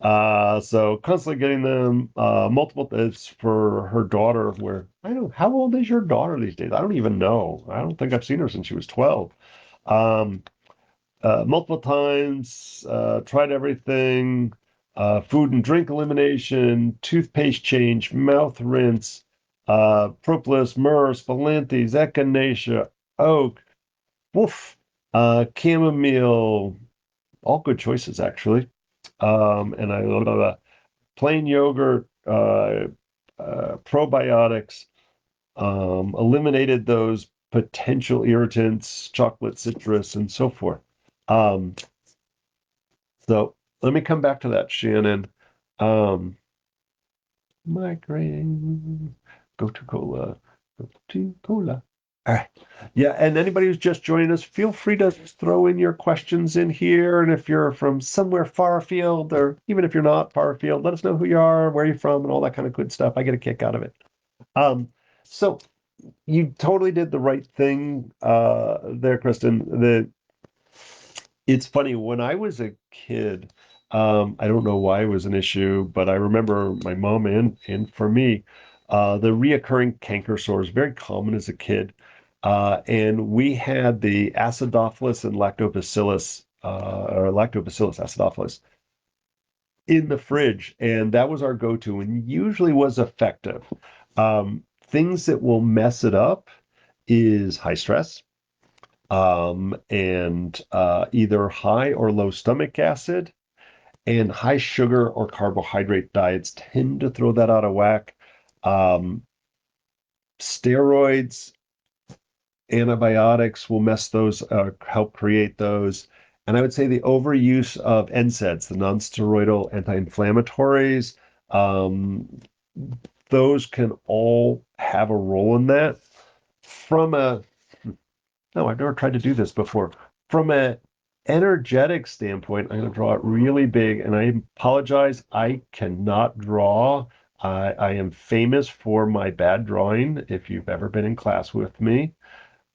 So constantly getting them multiple tips for her daughter. Where I don't. How old is your daughter these days? I don't even know. I don't think I've seen her since she was 12. Um, Multiple times, tried everything. Food and drink elimination, toothpaste change, mouth rinse, propolis, myrrh, spilanthes, echinacea, oak, woof, chamomile, all good choices actually. And I love plain yogurt, probiotics, eliminated those potential irritants, chocolate, citrus, and so forth. Um, so let me come back to that, Shannon. Um, migraine, go to cola, go to cola. All right. Yeah, and anybody who's just joining us, feel free to throw in your questions in here. And if you're from somewhere far afield, or even if you're not far afield, let us know who you are, where you're from, and all that kind of good stuff. I get a kick out of it. So you totally did the right thing there, Kristen. It's funny, when I was a kid, I don't know why it was an issue, but I remember my mom and for me, the reoccurring canker sores, very common as a kid. And we had the acidophilus and lactobacillus, or lactobacillus acidophilus in the fridge, and that was our go-to and usually was effective. Things that will mess it up is high stress, and either high or low stomach acid, and high sugar or carbohydrate diets tend to throw that out of whack. Um, Steroids, antibiotics will mess those, help create those. And I would say the overuse of NSAIDs, the non-steroidal anti-inflammatories, um, those can all have a role in that. From a No, I've never tried to do this before. From an energetic standpoint, I'm going to draw it really big, and I apologize. I cannot draw. I am famous for my bad drawing, if you've ever been in class with me.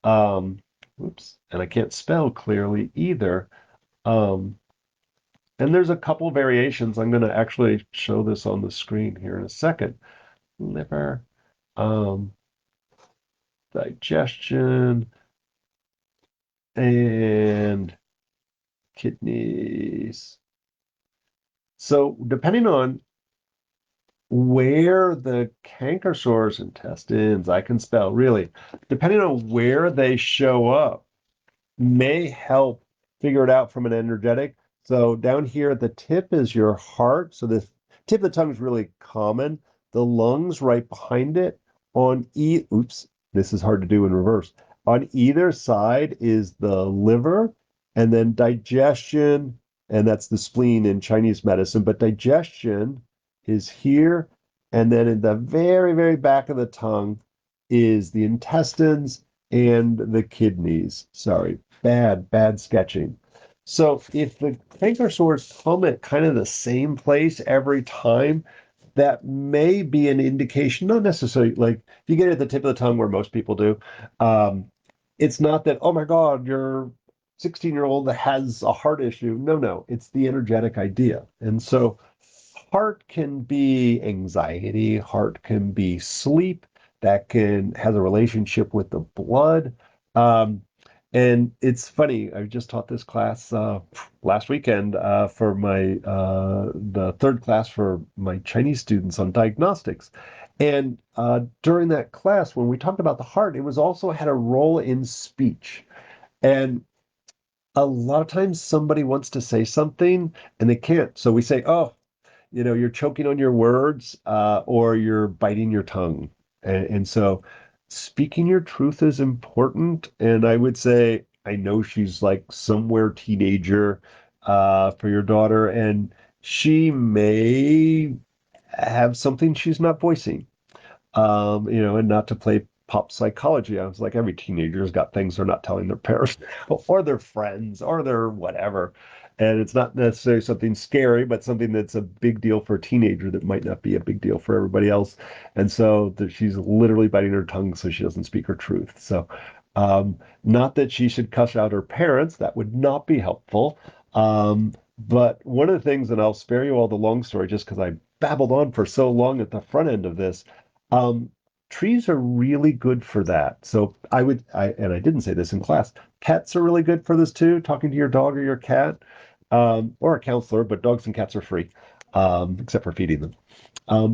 Um, Oops, and I can't spell clearly either. Um, and there's a couple variations. I'm going to actually show this on the screen here in a second. Liver, um, digestion, and kidneys. So depending on where the canker sores, intestines, I can spell really, depending on where they show up, may help figure it out from an energetic. So down here at the tip is your heart. So the tip of the tongue is really common. The lungs right behind it. Oops, this is hard to do in reverse. On either side is the liver, and then digestion, and that's the spleen in Chinese medicine. But digestion is here, and then in the very, very back of the tongue is the intestines and the kidneys. Sorry, bad sketching. So if the canker sores come at kind of the same place every time, that may be an indication, not necessarily like if you get it at the tip of the tongue where most people do, um, it's not that, oh my God, your 16-year-old has a heart issue. No, no, it's the energetic idea. And so heart can be anxiety, heart can be sleep, that can has a relationship with the blood. Um, and it's funny, I just taught this class last weekend for my the third class for my Chinese students on diagnostics. And during that class, when we talked about the heart, it was also had a role in speech. And a lot of times somebody wants to say something and they can't. So we say, oh, you're choking on your words, or you're biting your tongue. And so speaking your truth is important. And I would say, I know she's like somewhere teenager, for your daughter, and she may have something she's not voicing, and not to play pop psychology. I was like, every teenager's got things they're not telling their parents or their friends or their whatever. And it's not necessarily something scary, but something that's a big deal for a teenager that might not be a big deal for everybody else. And so she's literally biting her tongue so she doesn't speak her truth. So, not that she should cuss out her parents, that would not be helpful. But one of the things, and I'll spare you all the long story just because I babbled on for so long at the front end of this. um, Trees are really good for that. So and I didn't say this in class, pets are really good for this too, talking to your dog or your cat, or a counselor, but dogs and cats are free, except for feeding them.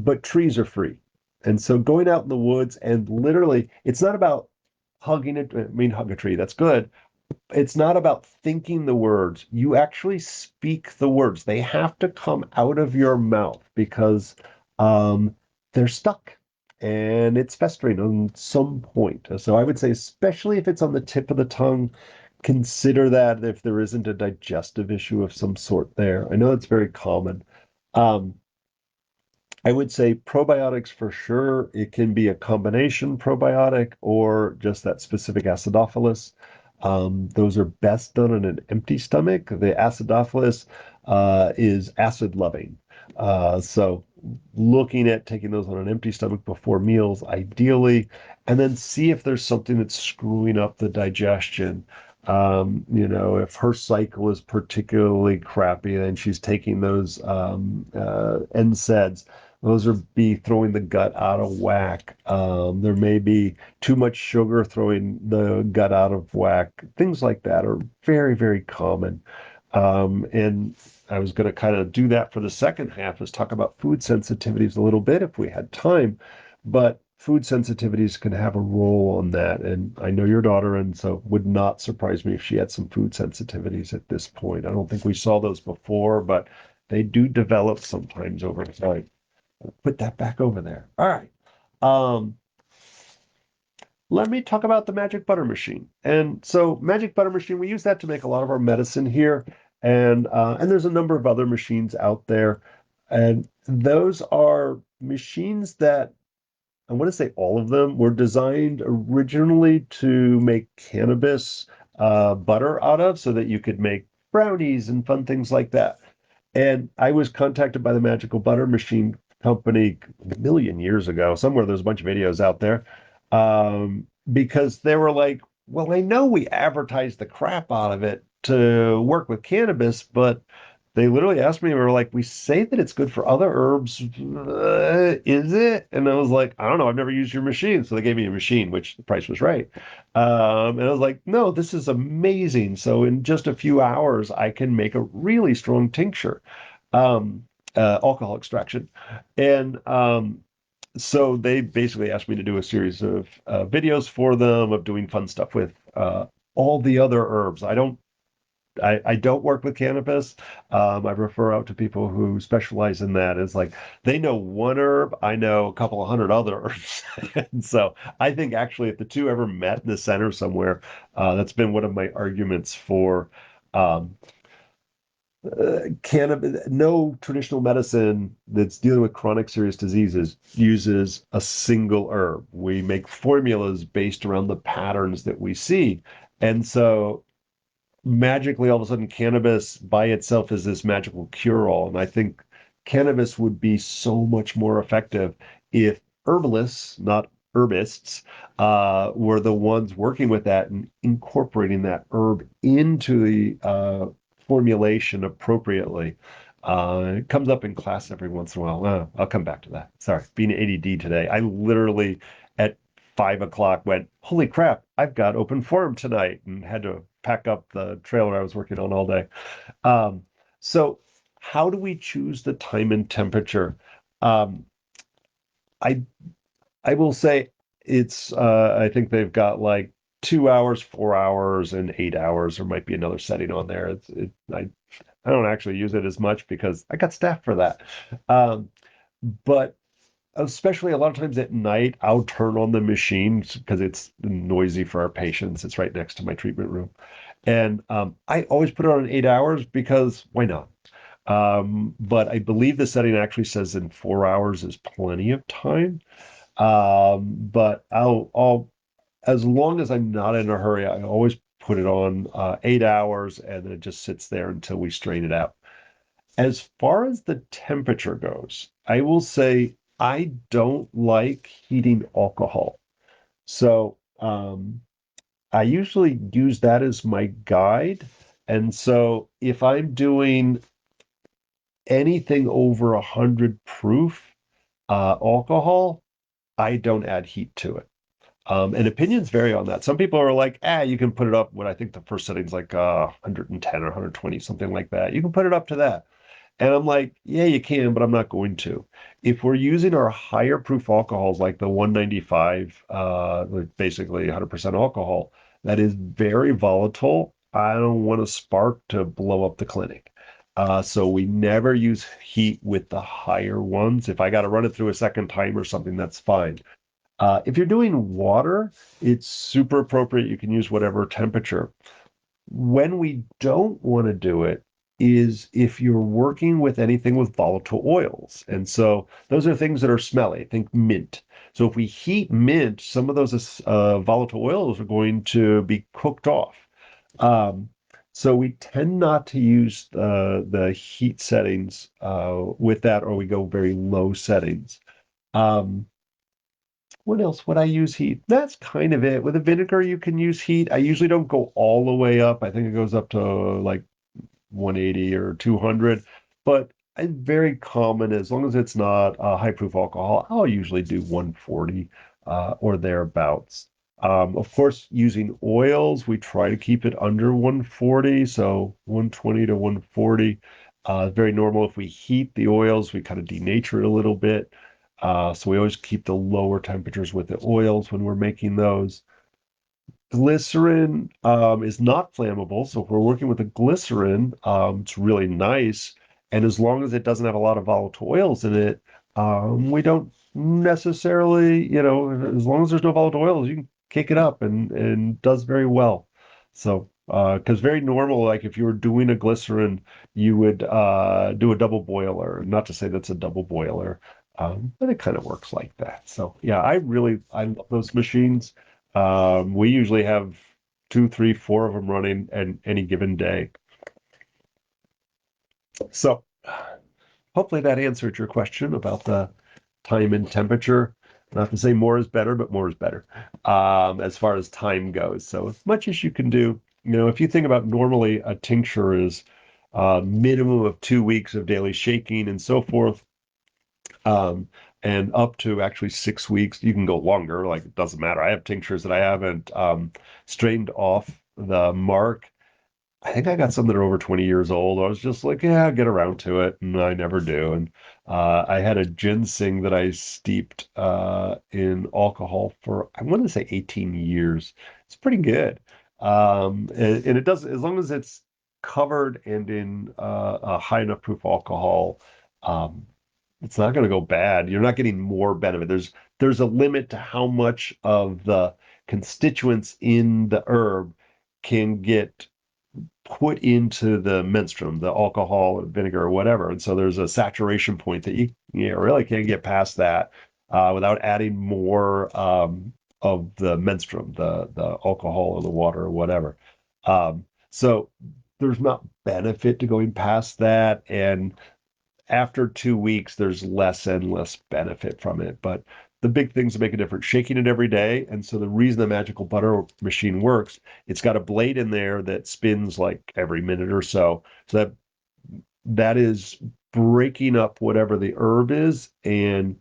But trees are free. And so going out in the woods and literally, it's not about hugging it. I mean, hug a tree, that's good. It's not about thinking the words. You actually speak the words. They have to come out of your mouth because, um, they're stuck. and it's festering on some point. So I would say, especially if it's on the tip of the tongue, consider that if there isn't a digestive issue of some sort there. I know it's very common. Um, I would say probiotics for sure. It can be a combination probiotic or just that specific acidophilus. Those are best done on an empty stomach. The acidophilus is acid loving. So looking at taking those on an empty stomach before meals, ideally, and then see if there's something that's screwing up the digestion. If her cycle is particularly crappy, then she's taking those NSAIDs. Those are be throwing the gut out of whack. There may be too much sugar throwing the gut out of whack. Things like that are very, very common. And I was going to kind of do that for the second half, is talk about food sensitivities a little bit if we had time. But food sensitivities can have a role on that. And I know your daughter, and so would not surprise me if she had some food sensitivities at this point. I don't think we saw those before, but they do develop sometimes over time. Put that back over there. All right. Um, Let me talk about the magic butter machine. And so, magic butter machine, we use that to make a lot of our medicine here, and there's a number of other machines out there, and those are machines that I want to say all of them were designed originally to make cannabis butter out of, so that you could make brownies and fun things like that. And I was contacted by the Magical Butter Machine Company a million years ago. Somewhere there's a bunch of videos out there, because they were like, well, I know we advertise the crap out of it to work with cannabis, but they literally asked me, we were like, we say that it's good for other herbs. Is it? And I was like, I don't know. I've never used your machine. So they gave me a machine, which the price was right. And I was like, no, this is amazing. So in just a few hours, I can make a really strong tincture, alcohol extraction. And so they basically asked me to do a series of videos for them of doing fun stuff with all the other herbs. I don't work with cannabis. I refer out to people who specialize in that. It's like they know one herb, I know a couple of hundred other herbs. And so I think actually, if the two ever met in the center somewhere, that's been one of my arguments for um, cannabis. No traditional medicine that's dealing with chronic serious diseases uses a single herb. We make formulas based around the patterns that we see. And so magically all of a sudden cannabis by itself is this magical cure-all. And I think cannabis would be so much more effective if herbalists, not herbists, were the ones working with that and incorporating that herb into the formulation appropriately. It comes up in class every once in a while. I'll come back to that. Sorry, being ADD today. I literally at 5 o'clock went, holy crap, I've got open forum tonight, and had to pack up the trailer I was working on all day. Um, so how do we choose the time and temperature? Um, I I will say it's I think they've got like 2 hours, 4 hours, and 8 hours. There might be another setting on there. I don't actually use it as much because I got staff for that. Um, but especially a lot of times at night, I'll turn on the machine because it's noisy for our patients. It's right next to my treatment room. And I always put it on 8 hours because why not? But I believe the setting actually says in 4 hours is plenty of time. But as long as I'm not in a hurry, I always put it on 8 hours, and then it just sits there until we strain it out. As far as the temperature goes, I will say I don't like heating alcohol. So I usually use that as my guide. And so if I'm doing anything over 100 proof alcohol, I don't add heat to it. And opinions vary on that. Some people are like, you can put it up when I think the first setting's like 110 or 120, something like that. You can put it up to that. And I'm like, yeah, you can, but I'm not going to. If we're using our higher proof alcohols like the 195, like basically 100% alcohol, that is very volatile. I don't want a spark to blow up the clinic. So we never use heat with the higher ones. If I got to run it through a second time or something, that's fine. If you're doing water, it's super appropriate. You can use whatever temperature. When we don't want to do it is if you're working with anything with volatile oils. And so those are things that are smelly. Think mint. So if we heat mint, some of those volatile oils are going to be cooked off. Um, so we tend not to use the heat settings with that, or we go very low settings. Um, what else would I use heat? That's kind of it. With a vinegar, you can use heat. I usually don't go all the way up. I think it goes up to like 180 or 200, but it's very common as long as it's not high proof alcohol. I'll usually do 140 or thereabouts. Of course, using oils, we try to keep it under 140, so 120 to 140. Very normal. If we heat the oils, we kind of denature it a little bit. So we always keep the lower temperatures with the oils when we're making those. Glycerin is not flammable, so if we're working with a glycerin, it's really nice. And as long as it doesn't have a lot of volatile oils in it, we don't necessarily, as long as there's no volatile oils, you can kick it up and does very well. So, because very normal, like if you were doing a glycerin, you would do a double boiler. Not to say that's a double boiler, but it kind of works like that. So, yeah, I love those machines. We usually have two, three, four of them running at any given day. So hopefully that answered your question about the time and temperature. Not to say more is better, but more is better as far as time goes. So as much as you can do, if you think about normally a tincture is a minimum of 2 weeks of daily shaking and so forth, um, and up to actually 6 weeks. You can go longer, like it doesn't matter. I have tinctures that I haven't strained off the mark. I think I got some that are over 20 years old. I was just like, yeah, I'll get around to it, and I never do. And I had a ginseng that I steeped in alcohol for, I want to say 18 years. It's pretty good. And it does, as long as it's covered and in a high enough proof alcohol, um, it's not going to go bad. You're not getting more benefit. There's a limit to how much of the constituents in the herb can get put into the menstruum, the alcohol or vinegar or whatever. And so there's a saturation point that you really can't get past that without adding more of the menstruum, the alcohol or the water or whatever. So there's not benefit to going past that. And after 2 weeks, there's less and less benefit from it. But the big things that make a difference, shaking it every day. And so the reason the magical butter machine works, it's got a blade in there that spins like every minute or so. So that is breaking up whatever the herb is and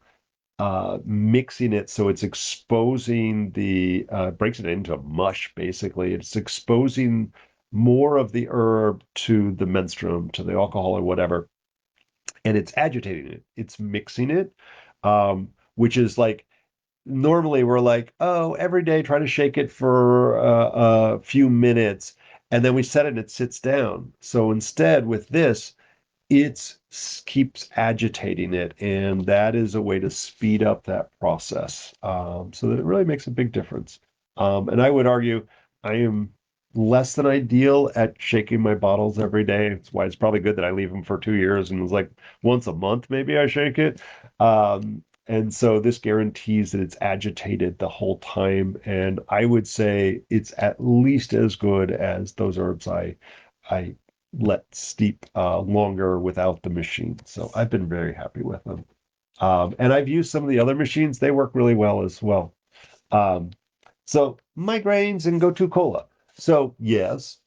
mixing it so it's exposing breaks it into a mush basically. It's exposing more of the herb to the menstruum, to the alcohol or whatever, and it's agitating it. It's mixing it, which is like normally we're like, oh, every day try to shake it for a few minutes, and then we set it and it sits down. So instead, with this, it keeps agitating it, and that is a way to speed up that process. So that it really makes a big difference. And I would argue I am less than ideal at shaking my bottles every day. It's why it's probably good that I leave them for 2 years and it's like once a month maybe I shake it. And so this guarantees that it's agitated the whole time. And I would say it's at least as good as those herbs I let steep longer without the machine. So I've been very happy with them. And I've used some of the other machines. They work really well as well. Um, so migraines and go to cola. So yes.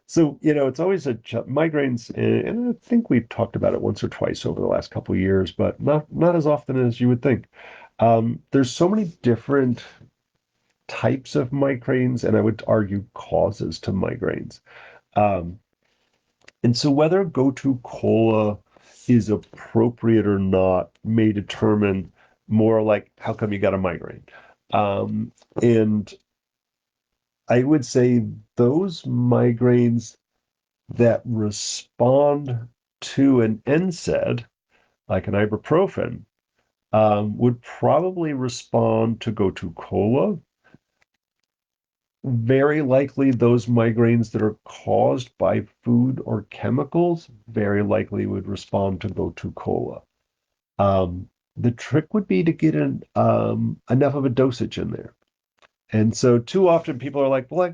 So, it's always migraines, and I think we've talked about it once or twice over the last couple of years, but not as often as you would think. There's so many different types of migraines, and I would argue causes to migraines. Um, and so whether go-to cola is appropriate or not may determine more like how come you got a migraine. And I would say those migraines that respond to an NSAID, like an ibuprofen, would probably respond to gotu kola. Very likely those migraines that are caused by food or chemicals very likely would respond to gotu kola. The trick would be to get enough of a dosage in there. And so too often people are like, well,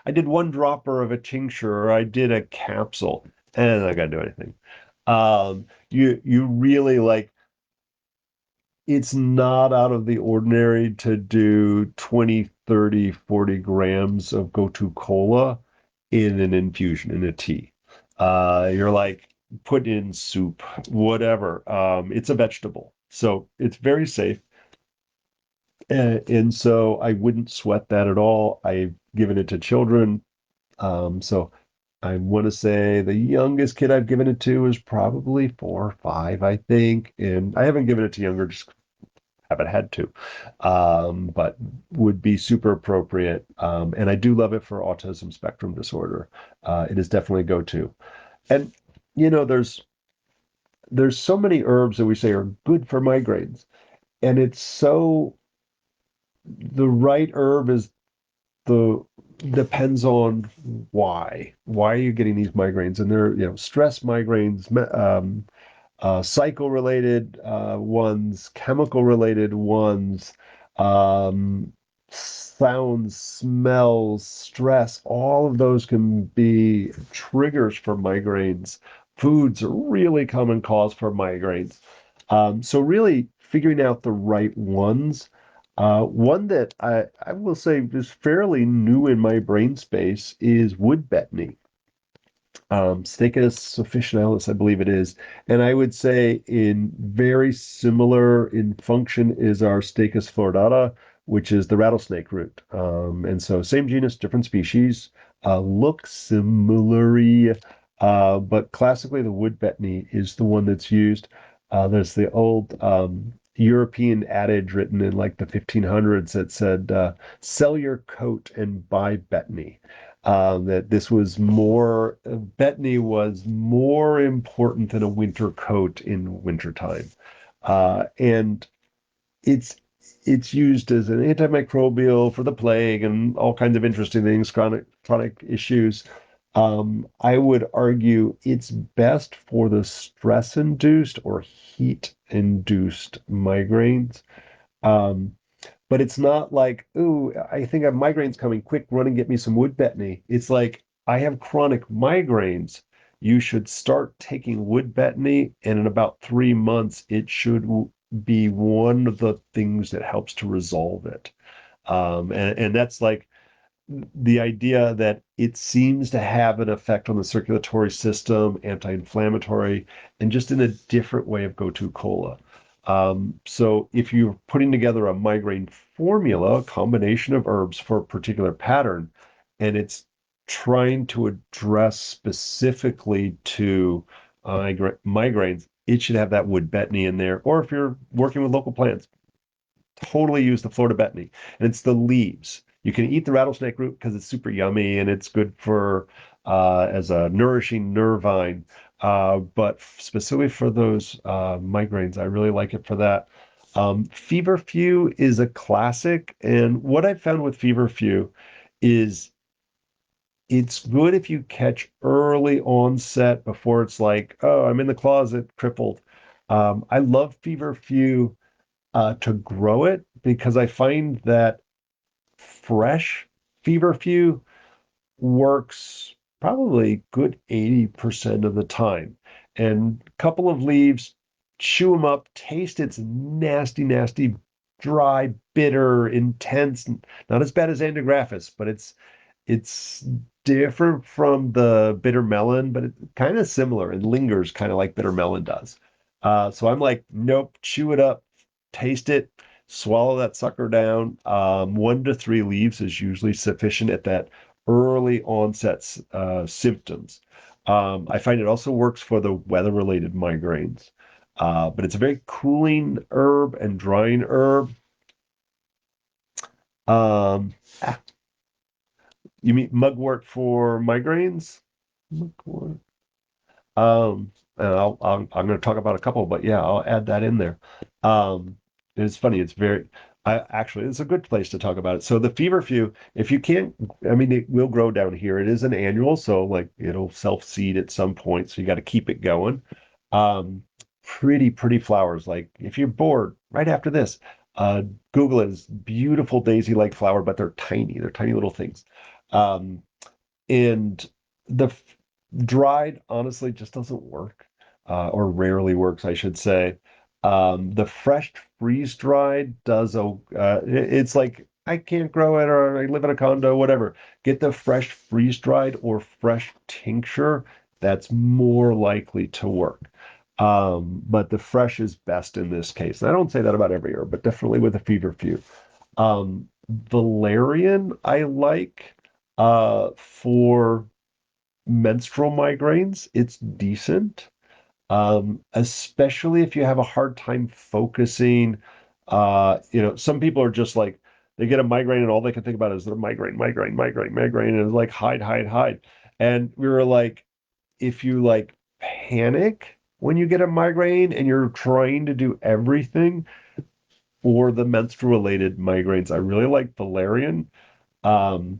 I did one dropper of a tincture or I did a capsule and I gotta do anything. You really like it's not out of the ordinary to do 20, 30, 40 grams of gotu kola in an infusion, in a tea. You're like, put in soup, whatever. It's a vegetable. So it's very safe. And so I wouldn't sweat that at all. I've given it to children. So I want to say the youngest kid I've given it to is probably 4 or 5, I think. And I haven't given it to younger, just haven't had to. But would be super appropriate. And I do love it for autism spectrum disorder. It is definitely a go-to. And there's so many herbs that we say are good for migraines. And it's so the right herb is the depends on why. Why are you getting these migraines? And they're, stress migraines, cycle-related ones, chemical-related ones, sounds, smells, stress, all of those can be triggers for migraines. Food's a really common cause for migraines. So really figuring out the right ones. One that I will say is fairly new in my brain space is wood betony. Stachys officinalis, I believe it is. And I would say in very similar in function is our Stachys florida, which is the rattlesnake root. And so same genus, different species, look similar, but classically the wood betony is the one that's used. There's the old European adage written in like the 1500s that said, sell your coat and buy betony. That this was more, Betony was more important than a winter coat in wintertime. And it's it's used as an antimicrobial for the plague and all kinds of interesting things, chronic issues. I would argue it's best for the stress-induced or heat-induced migraines. Um, but it's not like, ooh, I think I have migraines coming. Quick, run and get me some wood betony. It's like, I have chronic migraines. You should start taking wood betony, and in about 3 months, it should be one of the things that helps to resolve it. And that's like the idea that it seems to have an effect on the circulatory system, anti-inflammatory, and just in a different way of gotu kola. So if you're putting together a migraine formula, a combination of herbs for a particular pattern, and it's trying to address specifically to migraines, it should have that wood betony in there. Or if you're working with local plants, totally use the Florida betony, and it's the leaves. You can eat the rattlesnake root because it's super yummy and it's good for as a nourishing nervine. But specifically for those migraines, I really like it for that. Feverfew is a classic, and what I've found with feverfew is it's good if you catch early onset before it's like, oh, I'm in the closet, crippled. I love feverfew to grow it because I find that fresh feverfew works probably good 80% of the time. And a couple of leaves, chew them up, taste it's nasty, nasty, dry, bitter, intense, not as bad as Andigraphis, but it's different from the bitter melon, but it's kind of similar and lingers kind of like bitter melon does. So I'm like, nope, chew it up, taste it, swallow that sucker down. 1 to 3 leaves is usually sufficient at that early onset symptoms. I find it also works for the weather-related migraines. But it's a very cooling herb and drying herb. Um, you mean mugwort for migraines? Mugwort. And I'm going to talk about a couple, but yeah, I'll add that in there. Um, it's funny. It's a good place to talk about it. So the feverfew, if you can't, I mean, it will grow down here. It is an annual, so like it'll self-seed at some point. So you got to keep it going. Um, pretty flowers. Like if you're bored, right after this, uh, Google it. It's beautiful daisy-like flower, but they're tiny. They're tiny little things. Um, and the dried honestly just doesn't work, or rarely works, I should say. The fresh freeze dried does. It's like I can't grow it, or I live in a condo, whatever. Get the fresh freeze dried or fresh tincture. That's more likely to work. But the fresh is best in this case. And I don't say that about every herb, but definitely with a feverfew. Valerian I like for menstrual migraines. It's decent, especially if you have a hard time focusing. Some people are just like they get a migraine and all they can think about is their migraine, and it's like hide. And we were like, if you like panic when you get a migraine and you're trying to do everything for the menstrual related migraines, I really like valerian. Um,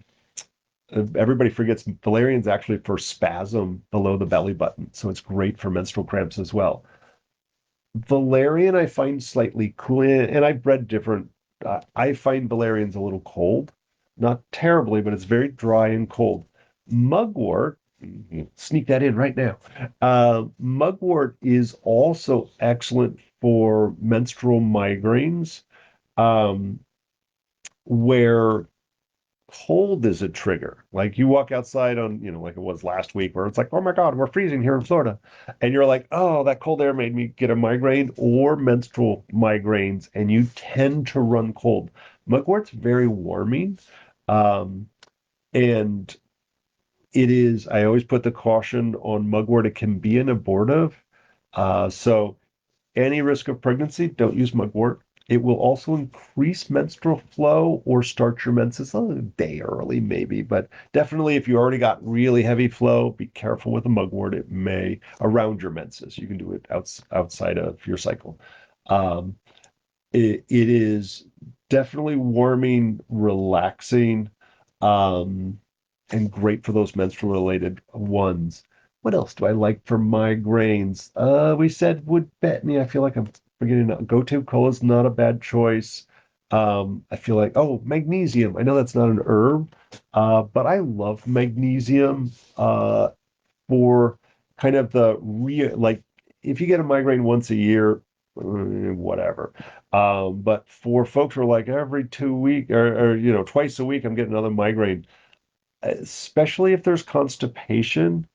Everybody forgets valerian's actually for spasm below the belly button, so it's great for menstrual cramps as well. Valerian I find slightly cool, and I've read different. I find valerian's a little cold, not terribly, but it's very dry and cold. Mugwort, sneak that in right now. Mugwort is also excellent for menstrual migraines, um, where cold is a trigger. Like you walk outside on, like it was last week, where it's like, oh my God, we're freezing here in Florida. And you're like, oh, that cold air made me get a migraine or menstrual migraines. And you tend to run cold. Mugwort's very warming. Um, and I always put the caution on mugwort. It can be an abortive. So any risk of pregnancy, don't use mugwort. It will also increase menstrual flow or start your menses a day early, maybe. But definitely, if you already got really heavy flow, be careful with the mugwort. It may around your menses. You can do it outside of your cycle. Um, it is definitely warming, relaxing, um, and great for those menstrual related ones. What else do I like for migraines? We said wood betony. I feel like I'm forgetting. Gotu kola is not a bad choice. I feel like, oh, magnesium. I know that's not an herb, but I love magnesium for kind of the real, like if you get a migraine once a year, whatever. But for folks who are like every 2 week or twice a week, I'm getting another migraine, especially if there's constipation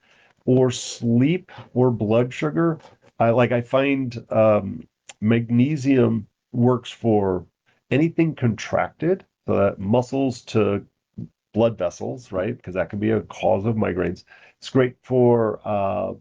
or sleep or blood sugar. I find magnesium works for anything contracted, so that muscles to blood vessels, right? Because that can be a cause of migraines. It's great for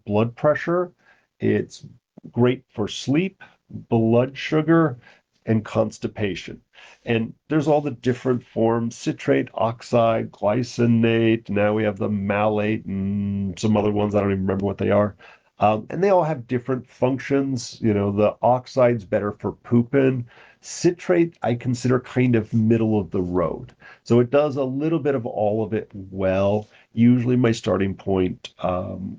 blood pressure. It's great for sleep, blood sugar, and constipation. And there's all the different forms: citrate, oxide, glycinate. Now we have the malate and some other ones. I don't even remember what they are. And they all have different functions. The oxide's better for pooping. Citrate, I consider kind of middle of the road. So it does a little bit of all of it well. Usually my starting point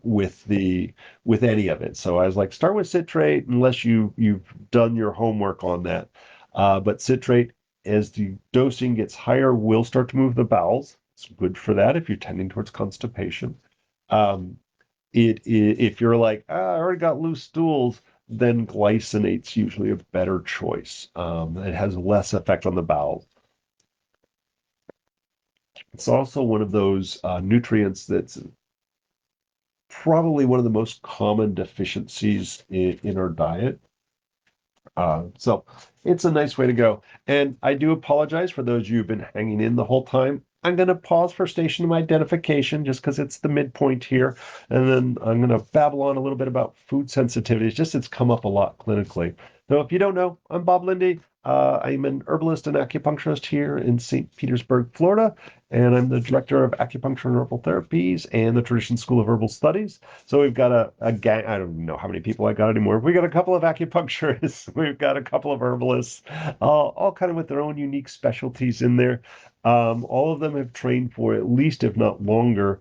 with any of it. So I was like, start with citrate unless you've done your homework on that. But citrate, as the dosing gets higher, will start to move the bowels. It's good for that if you're tending towards constipation. Um, if you're like, I already got loose stools, then glycinate's usually a better choice. It has less effect on the bowel. It's also one of those nutrients that's probably one of the most common deficiencies in our diet. So it's a nice way to go. And I do apologize for those of you who've been hanging in the whole time. I'm going to pause for station identification just because it's the midpoint here. And then I'm going to babble on a little bit about food sensitivities, just it's come up a lot clinically. So if you don't know, I'm Bob Linde. I'm an herbalist and acupuncturist here in St. Petersburg, Florida, and I'm the director of acupuncture and herbal therapies and the Tradition School of Herbal Studies. So we've got a gang. I don't know how many people I got anymore. We got a couple of acupuncturists. We've got a couple of herbalists, all kind of with their own unique specialties in there. All of them have trained for at least, if not longer,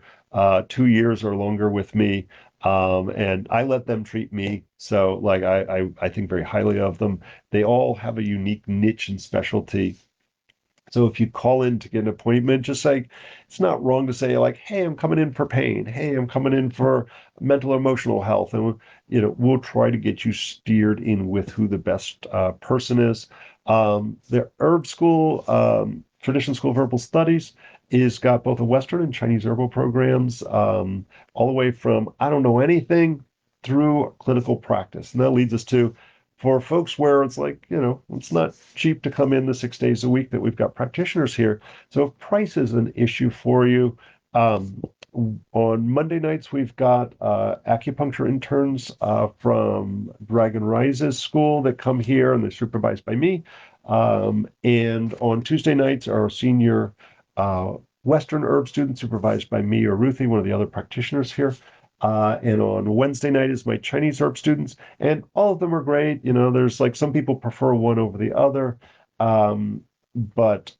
2 years or longer with me. And I let them treat me. So like I think very highly of them. They all have a unique niche and specialty. So if you call in to get an appointment, just say it's not wrong to say like, "Hey, I'm coming in for pain. Hey, I'm coming in for mental or emotional health," and we'll try to get you steered in with who the best person is. The Herb School, Tradition School of Herbal Studies, is got both a Western and Chinese herbal programs, all the way from I don't know anything through clinical practice, and that leads us to for folks where it's like, it's not cheap to come in the 6 days a week that we've got practitioners here. So if price is an issue for you, um, on Monday nights, we've got acupuncture interns from Dragon Rise's school that come here and they're supervised by me. And on Tuesday nights, our senior Western herb students supervised by me or Ruthie, one of the other practitioners here. And on Wednesday night is my Chinese herb students, and all of them are great. There's like some people prefer one over the other, but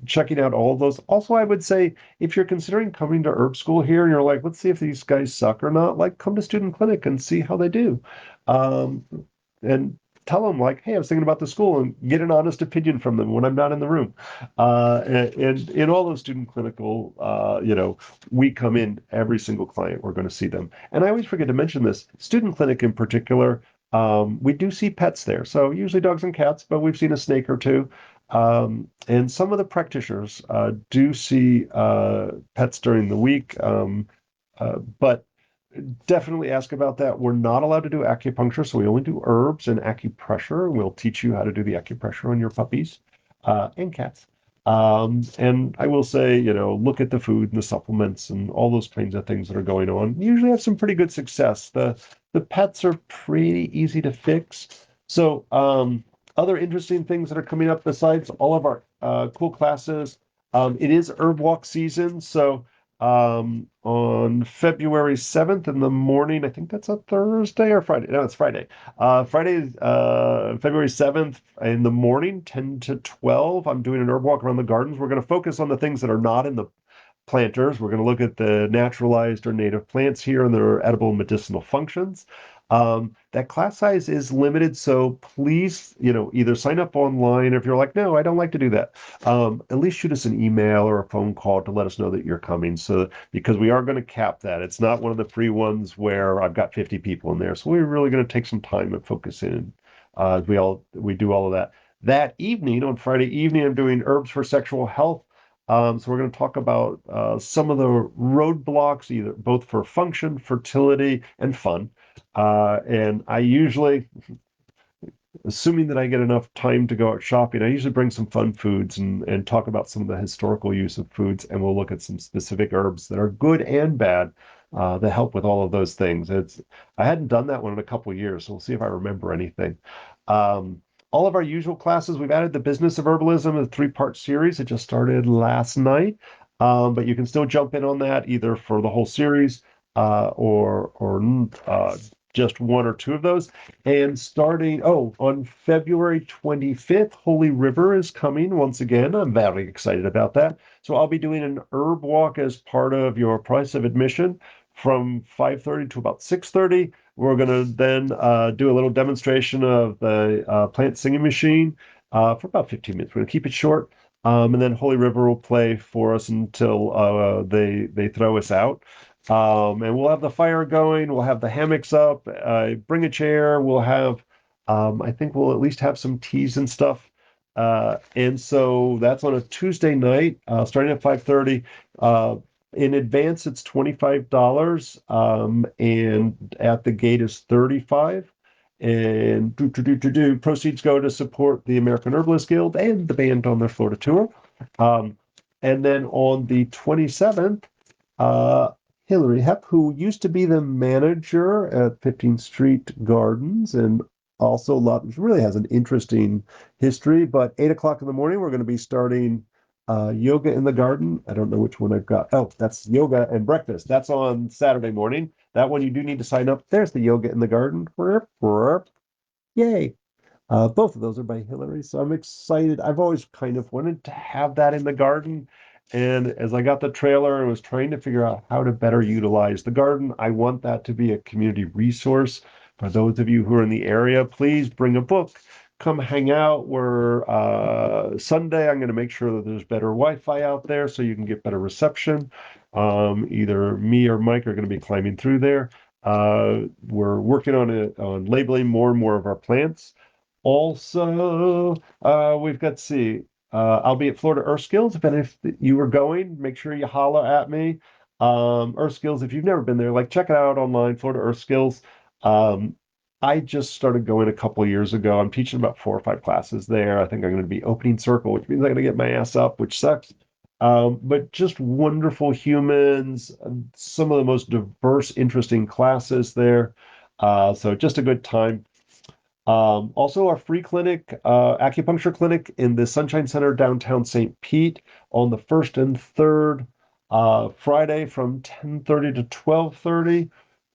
checking out all of those. Also, I would say if you're considering coming to herb school here and you're like, let's see if these guys suck or not, like come to student clinic and see how they do. Um, and tell them like, hey, I was thinking about the school and get an honest opinion from them when I'm not in the room. And in all those student clinical, we come in every single client. We're going to see them. And I always forget to mention this student clinic in particular. We do see pets there. So usually dogs and cats, but we've seen a snake or two. And some of the practitioners do see pets during the week. But definitely ask about that. We're not allowed to do acupuncture, so we only do herbs and acupressure. We'll teach you how to do the acupressure on your puppies and cats. And I will say, look at the food and the supplements and all those kinds of things that are going on. You usually have some pretty good success. The pets are pretty easy to fix. So, other interesting things that are coming up besides all of our cool classes. It is herb walk season, so on February 7th in the morning. I think that's a Thursday or Friday. No, it's Friday. Friday, February 7th in the morning, 10 to 12. I'm doing an herb walk around the gardens. We're going to focus on the things that are not in the planters. We're going to look at the naturalized or native plants here and their edible and medicinal functions. That class size is limited, so please, either sign up online or if you're like, no, I don't like to do that, at least shoot us an email or a phone call to let us know that you're coming. So, because we are going to cap that. It's not one of the free ones where I've got 50 people in there. So we're really going to take some time and focus in. We do all of that. That evening, on Friday evening, I'm doing herbs for sexual health. So we're going to talk about some of the roadblocks, either both for function, fertility, and fun. And I usually, assuming that I get enough time to go out shopping, I usually bring some fun foods and talk about some of the historical use of foods, and we'll look at some specific herbs that are good and bad that help with all of those things. I hadn't done that one in a couple of years, so we'll see if I remember anything. Um, all of our usual classes, we've added the business of herbalism, a three-part series. It just started last night, but you can still jump in on that either for the whole series or just one or two of those. And starting, on February 25th, Holy River is coming once again. I'm very excited about that. So I'll be doing an herb walk as part of your price of admission from 5:30 to about 6:30. We're going to then do a little demonstration of the plant singing machine for about 15 minutes. We're going to keep it short. And then Holy River will play for us until they throw us out. And we'll have the fire going. We'll have the hammocks up. Bring a chair. We'll have, I think we'll at least have some teas and stuff. And so that's on a Tuesday night, starting at 5:30. In advance, it's $25, and at the gate is 35. And proceeds go to support the American Herbalist Guild and the band on their Florida tour. And then on the 27th, Hillary Hepp, who used to be the manager at 15th Street Gardens and Also, a lot really has an interesting history. But 8 o'clock in the morning, we're going to be starting yoga in the garden. I don't know which one I've got. Oh, that's yoga and breakfast. That's on Saturday morning. That one you do need to sign up. There's the yoga in the garden. Yay. Both of those are by Hillary, so I'm excited. I've always kind of wanted to have that in the garden. And as I got the trailer and was trying to figure out how to better utilize the garden, I want that to be a community resource. For those of you who are in the area, please bring a book, come hang out. We're Sunday, I'm going to make sure that there's better Wi-Fi out there so you can get better reception. Either me or Mike are going to be climbing through there. We're working on it on labeling more and more of our plants. Also, we've got to see. I'll be at Florida Earth Skills. If you were going, make sure you holler at me. Earth Skills, if you've never been there, like check it out online, Florida Earth Skills. Um, I just started going a couple of years ago. I'm teaching about 4 or 5 classes there. I think I'm going to be opening circle, which means I'm going to get my ass up, which sucks. But just wonderful humans, some of the most diverse, interesting classes there. So just a good time. Also, our free clinic, acupuncture clinic in the Sunshine Center downtown St. Pete on the first and third Friday from 10:30 to 12:30.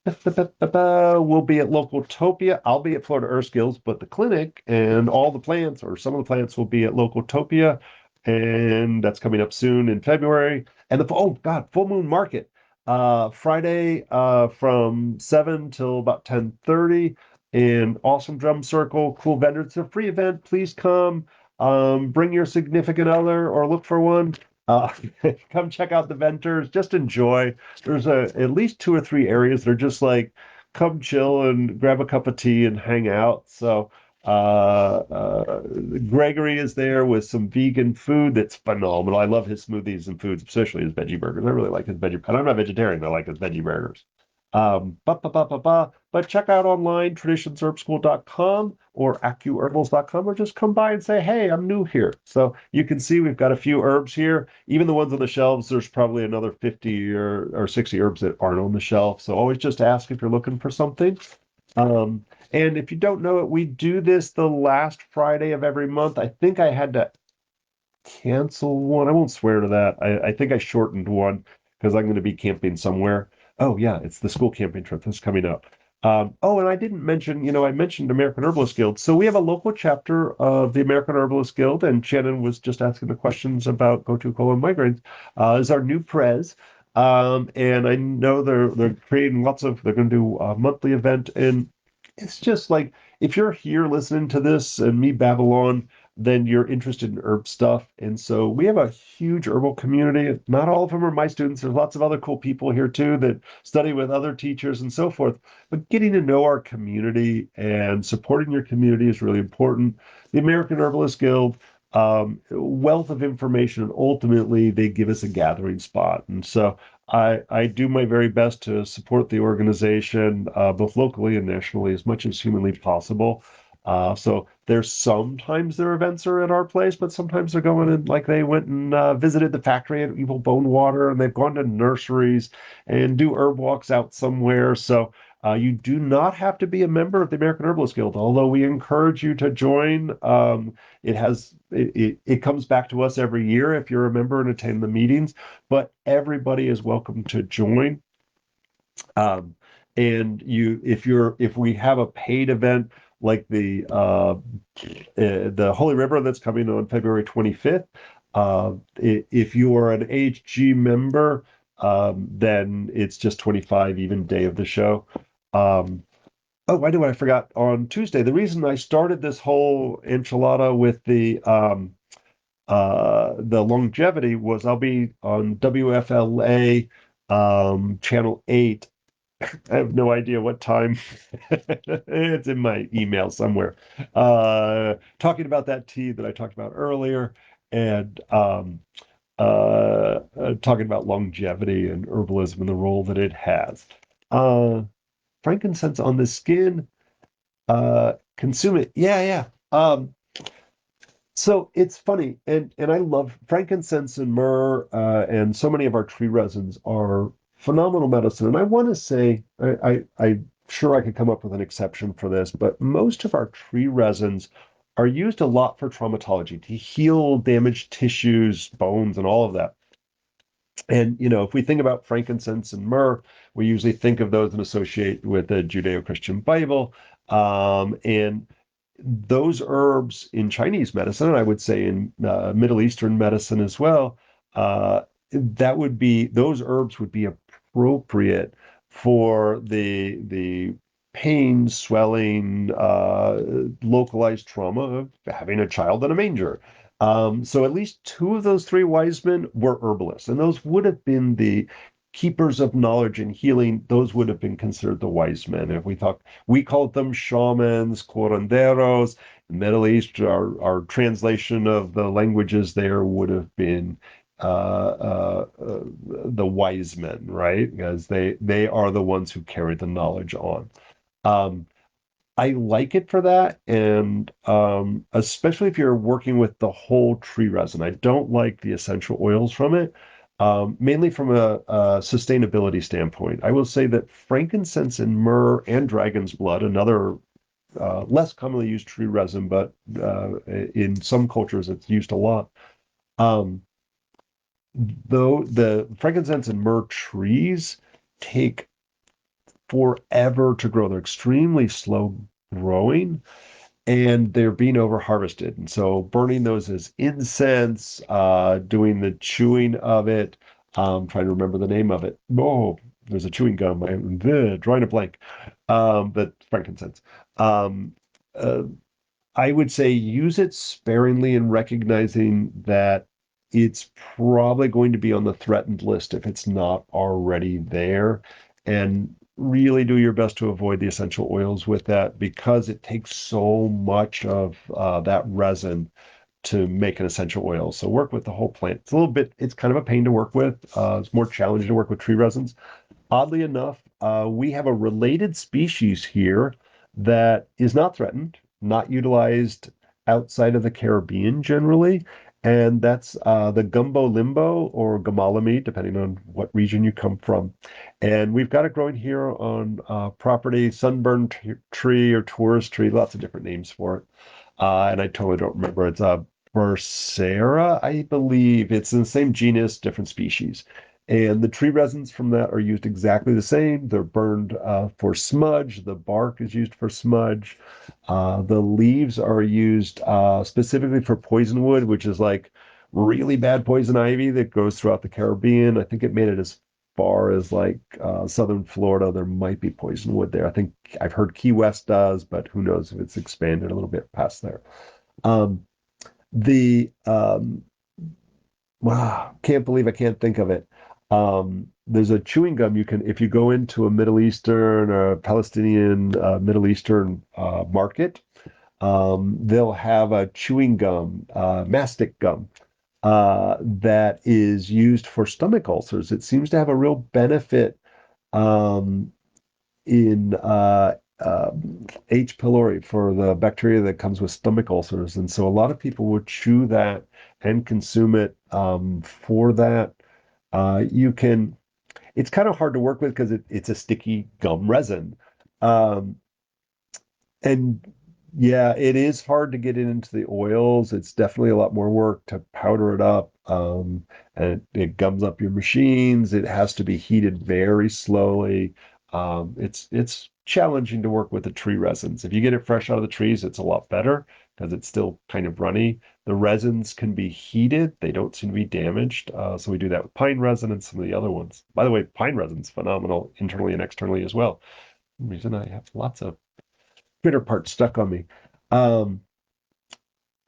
We'll be at Localtopia. I'll be at Florida Earth Skills, but the clinic and all the plants, or some of the plants, will be at Localtopia, and that's coming up soon in February. And oh God, Full Moon Market, Friday from 7 till about 10:30. And awesome drum circle, cool vendors. It's a free event. Please come. Bring your significant other or look for one. Uh, Come check out the vendors. Just enjoy. There's at least 2 or 3 areas that are just like come chill and grab a cup of tea and hang out. So Gregory is there with some vegan food that's phenomenal. I love his smoothies and foods, especially his veggie burgers. I really like his veggie. And I'm not vegetarian. I like his veggie burgers. But check out online traditionsherbschool.com or acuherbals.com, or just come by and say, hey, I'm new here. So you can see we've got a few herbs here. Even the ones on the shelves, there's probably another 50 or 60 herbs that aren't on the shelf. So always just ask if you're looking for something. And if you don't know it, we do this the last Friday of every month. I think I had to cancel one. I won't swear to that. I think I shortened one because I'm going to be camping somewhere. Oh, yeah, it's the school camping trip that's coming up. Oh, and I didn't mention, I mentioned American Herbalist Guild. So we have a local chapter of the American Herbalist Guild, and Shannon was just asking the questions about go-to colon migraines. Is our new prez. And I know they're creating they're going to do a monthly event, and it's just like if you're here listening to this and me babble on, then you're interested in herb stuff. And so we have a huge herbal community. Not all of them are my students. There's lots of other cool people here too that study with other teachers and so forth. But getting to know our community and supporting your community is really important. The American Herbalist Guild, wealth of information, and ultimately they give us a gathering spot. And so I do my very best to support the organization, both locally and nationally, as much as humanly possible. So there's sometimes their events are at our place, but sometimes they're going and like they went and visited the factory at Evil Bone Water, and they've gone to nurseries and do herb walks out somewhere. So you do not have to be a member of the American Herbalist Guild, although we encourage you to join. It comes back to us every year if you're a member and attend the meetings, but everybody is welcome to join. Um, and if we have a paid event like the Holy River that's coming on February 25th, if you are an HG member, then it's just 25 even day of the show. Um, oh, I know what I forgot on Tuesday. The reason I started this whole enchilada with the longevity was I'll be on WFLA channel 8. I have no idea what time. It's in my email somewhere. Talking about that tea that I talked about earlier, and talking about longevity and herbalism and the role that it has. Uh, Frankincense on the skin. Consume it. Yeah, yeah. So it's funny, and I love frankincense and myrrh, and so many of our tree resins are phenomenal medicine. And I want to say, I sure I could come up with an exception for this, but most of our tree resins are used a lot for traumatology to heal damaged tissues, bones, and all of that. And, if we think about frankincense and myrrh, we usually think of those and associate with the Judeo-Christian Bible. And those herbs in Chinese medicine, and I would say in Middle Eastern medicine as well, those herbs would be appropriate for the pain, swelling, localized trauma of having a child in a manger. So at least two of those three wise men were herbalists, and those would have been the keepers of knowledge and healing. Those would have been considered the wise men. If we called them shamans, curanderos. In the Middle East, our translation of the languages there would have been the wise men, right? Because they are the ones who carry the knowledge on. Um, I like it for that, and especially if you're working with the whole tree resin. I don't like the essential oils from it, mainly from a sustainability standpoint. I will say that frankincense and myrrh and dragon's blood, another less commonly used tree resin, but in some cultures it's used a lot. Um, though the frankincense and myrrh trees take forever to grow, they're extremely slow growing and they're being over harvested. And so burning those as incense, doing the chewing of it, trying to remember the name of it. Oh, there's a chewing gum. I'm drawing a blank. But frankincense. Um, uh, I would say use it sparingly and recognizing that it's probably going to be on the threatened list if it's not already there. And really do your best to avoid the essential oils with that because it takes so much of that resin to make an essential oil. So work with the whole plant. It's kind of a pain to work with. It's more challenging to work with tree resins. Oddly enough, we have a related species here that is not threatened, not utilized outside of the Caribbean generally, and that's the gumbo limbo or gamalame, depending on what region you come from. And we've got it growing here on property, sunburn tree or tourist tree, lots of different names for it. And I totally don't remember. It's a Bursera, I believe. It's in the same genus, different species. And the tree resins from that are used exactly the same. They're burned for smudge. The bark is used for smudge. The leaves are used specifically for poison wood, which is like really bad poison ivy that goes throughout the Caribbean. I think it made it as far as like southern Florida. There might be poison wood there. I think I've heard Key West does, but who knows if it's expanded a little bit past there. Um, the Wow, can't believe I can't think of it. There's a chewing gum you can, if you go into a Middle Eastern or Palestinian Middle Eastern market, they'll have a chewing gum, mastic gum, that is used for stomach ulcers. It seems to have a real benefit um, in H. pylori for the bacteria that comes with stomach ulcers. And so a lot of people would chew that and consume it for that. You can, it's kind of hard to work with because it's a sticky gum resin. Um, and yeah, it is hard to get it into the oils. It's definitely a lot more work to powder it up. And it gums up your machines. It has to be heated very slowly. It's challenging to work with the tree resins. If you get it fresh out of the trees, it's a lot better because it's still kind of runny. The resins can be heated. They don't seem to be damaged. So we do that with pine resin and some of the other ones. By the way, pine resin's phenomenal internally and externally as well. For some reason I have lots of bitter parts stuck on me. Um,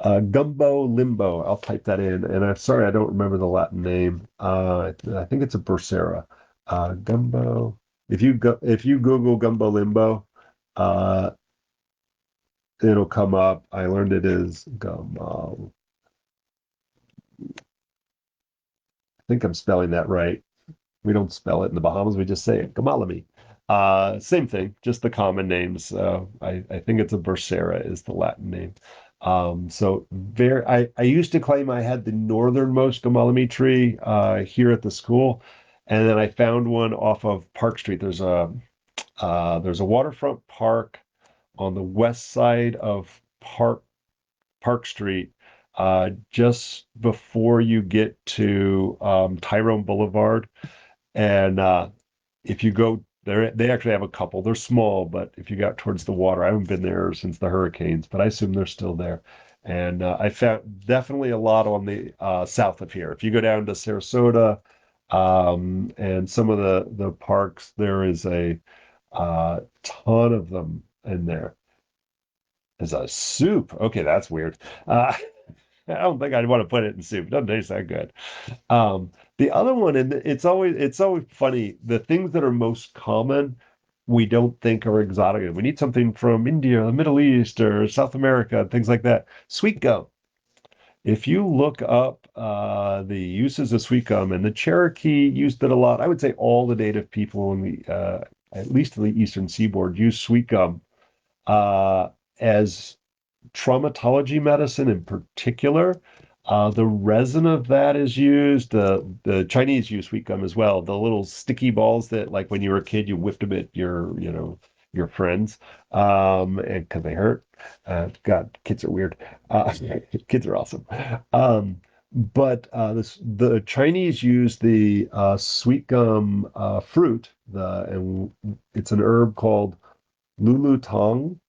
Gumbo limbo. I'll type that in. And I'm sorry, I don't remember the Latin name. I think it's a Bursera. Gumbo. If you Google gumbo limbo, uh, it'll come up. I learned it is gumbo. I think I'm spelling that right. We don't spell it in the Bahamas. We just say it. Gamalami. Same thing, just the common names. I think it's a Bursera is the Latin name. I used to claim I had the northernmost Gamalami tree here at the school, and then I found one off of Park Street. There's There's a waterfront park on the west side of Park Street, just before you get to Tyrone Boulevard. And if you go there, they actually have a couple. They're small, but if you got towards the water, I haven't been there since the hurricanes, but I assume they're still there. And I found definitely a lot on the south of here. If you go down to Sarasota and some of the parks, there is a ton of them in there. Is a soup. Okay, that's weird. Uh, I don't think I'd want to put it in soup. It doesn't taste that good. The other one, and it's always funny. The things that are most common, we don't think are exotic. We need something from India, the Middle East, or South America, things like that. Sweet gum. If you look up the uses of sweet gum, and the Cherokee used it a lot. I would say all the native people in at least in the Eastern Seaboard, use sweet gum uh, as traumatology medicine in particular. The resin of that is used. The Chinese use sweet gum as well. The little sticky balls that, like when you were a kid, you whipped them at your friends, and because they hurt. God, kids are weird. Uh, kids are awesome. But the Chinese use the sweet gum fruit. And it's an herb called lulu tong.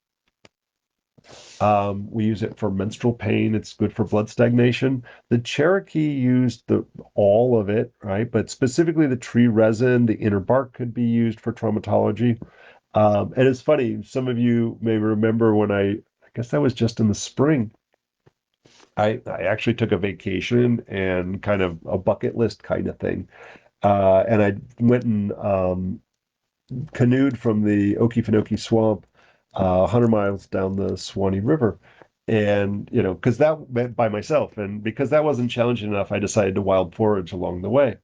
We use it for menstrual pain. It's good for blood stagnation. The Cherokee used all of it, right? But specifically the tree resin, the inner bark could be used for traumatology. And it's funny, some of you may remember when I guess that was just in the spring. I actually took a vacation and kind of a bucket list kind of thing. And I went and canoed from the Okefenokee Swamp, 100 miles down the Swanee River. And, because that went by myself. And because that wasn't challenging enough, I decided to wild forage along the way.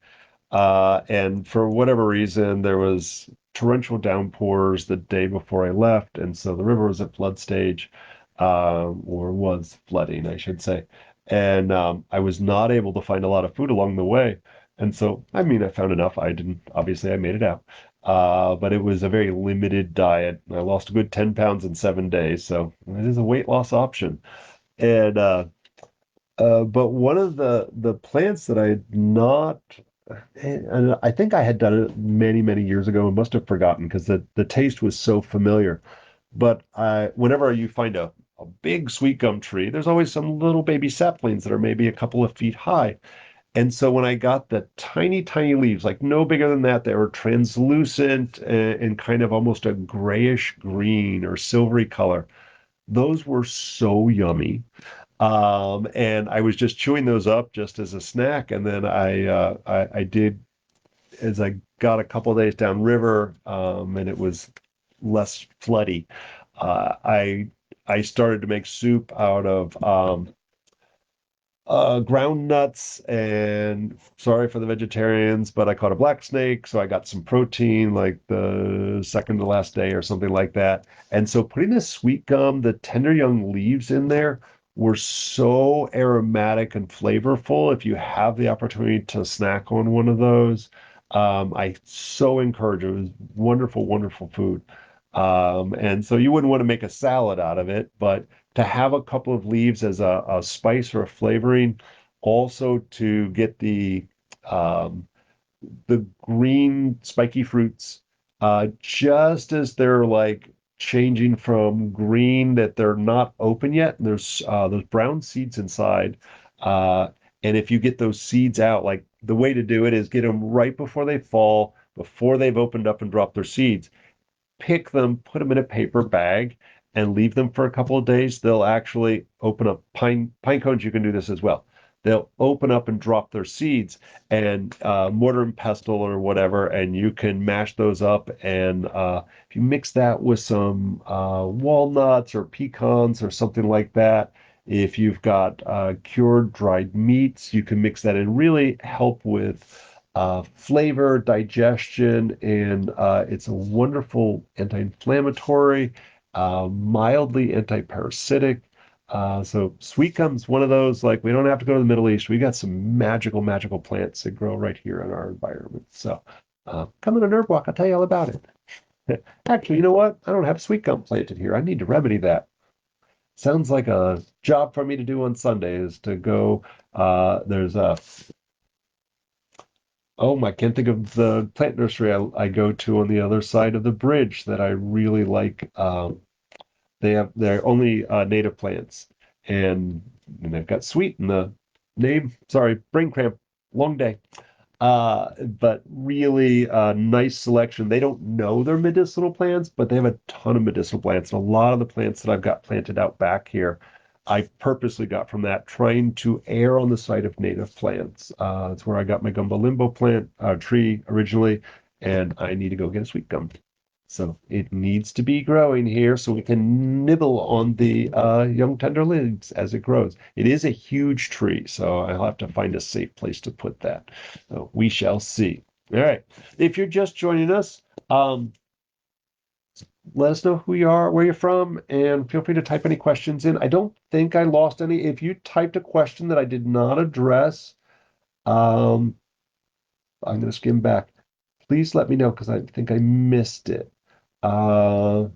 And for whatever reason, there was torrential downpours the day before I left, and so the river was at flood stage, or was flooding, I should say. And I was not able to find a lot of food along the way. And so, I mean, I found enough. I didn't, obviously, I made it out. But it was a very limited diet. I lost a good 10 pounds in 7 days, so it is a weight loss option. And but one of the plants that I had not, and I think I had done it many, many years ago and must have forgotten because the taste was so familiar. But whenever you find a big sweet gum tree, there's always some little baby saplings that are maybe a couple of feet high. And so when I got the tiny, tiny leaves, like no bigger than that, they were translucent and kind of almost a grayish green or silvery color. Those were so yummy. And I was just chewing those up just as a snack. And then I did, as I got a couple of days downriver, and it was less floody. I started to make soup out of ground nuts, and sorry for the vegetarians, but I caught a black snake, so I got some protein like the second to last day or something like that. And so putting the sweet gum, the tender young leaves in there were so aromatic and flavorful. If you have the opportunity to snack on one of those, I so encourage it. It was wonderful, wonderful food. And so you wouldn't want to make a salad out of it, but to have a couple of leaves as a spice or a flavoring, also to get um, the green spiky fruits just as they're like changing from green that they're not open yet. And there's those brown seeds inside. Uh, and if you get those seeds out, like the way to do it is get them right before they fall, before they've opened up and dropped their seeds, pick them, put them in a paper bag, and leave them for a couple of days. They'll actually open up pine cones. You can do this as well. They'll open up and drop their seeds, and mortar and pestle or whatever, and you can mash those up. And if you mix that with some walnuts or pecans or something like that, if you've got cured dried meats, you can mix that and really help with flavor, digestion, and it's a wonderful anti-inflammatory, mildly anti-parasitic. So sweet gum's one of those, like we don't have to go to the Middle East. We got some magical, magical plants that grow right here in our environment. So come on a nerd walk, I'll tell you all about it. Actually, you know what? I don't have sweet gum planted here. I need to remedy that. Sounds like a job for me to do on Sunday is to go. There's a, oh, I can't think of the plant nursery I go to on the other side of the bridge that I really like. They're only native plants, and they've got sweet in the name. Sorry, brain cramp, long day. But really nice selection. They don't know they're medicinal plants, but they have a ton of medicinal plants. And a lot of the plants that I've got planted out back here, I purposely got from that, trying to err on the side of native plants. That's where I got my gumbo limbo plant tree originally, and I need to go get a sweet gum. So it needs to be growing here so we can nibble on the young tender leaves as it grows. It is a huge tree, so I'll have to find a safe place to put that. So we shall see. All right. If you're just joining us, let us know who you are, where you're from, and feel free to type any questions in. I don't think I lost any. If you typed a question that I did not address, um, I'm going to skim back. Please let me know because I think I missed it. Uh,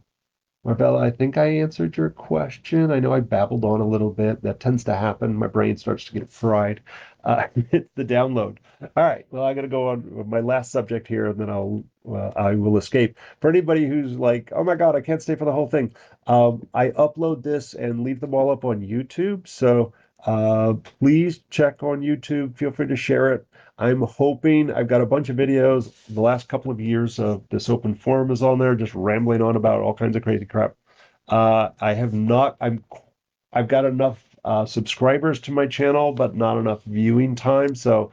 Marbella, I think I answered your question. I know I babbled on a little bit. That tends to happen. My brain starts to get fried. It's the download. All right. Well, I got to go on with my last subject here, and then I will escape. For anybody who's like, oh my God, I can't stay for the whole thing. I upload this and leave them all up on YouTube. So please check on YouTube. Feel free to share it. I'm hoping I've got a bunch of videos. The last couple of years of this open forum is on there, just rambling on about all kinds of crazy crap. I have not. I've got enough subscribers to my channel, but not enough viewing time. So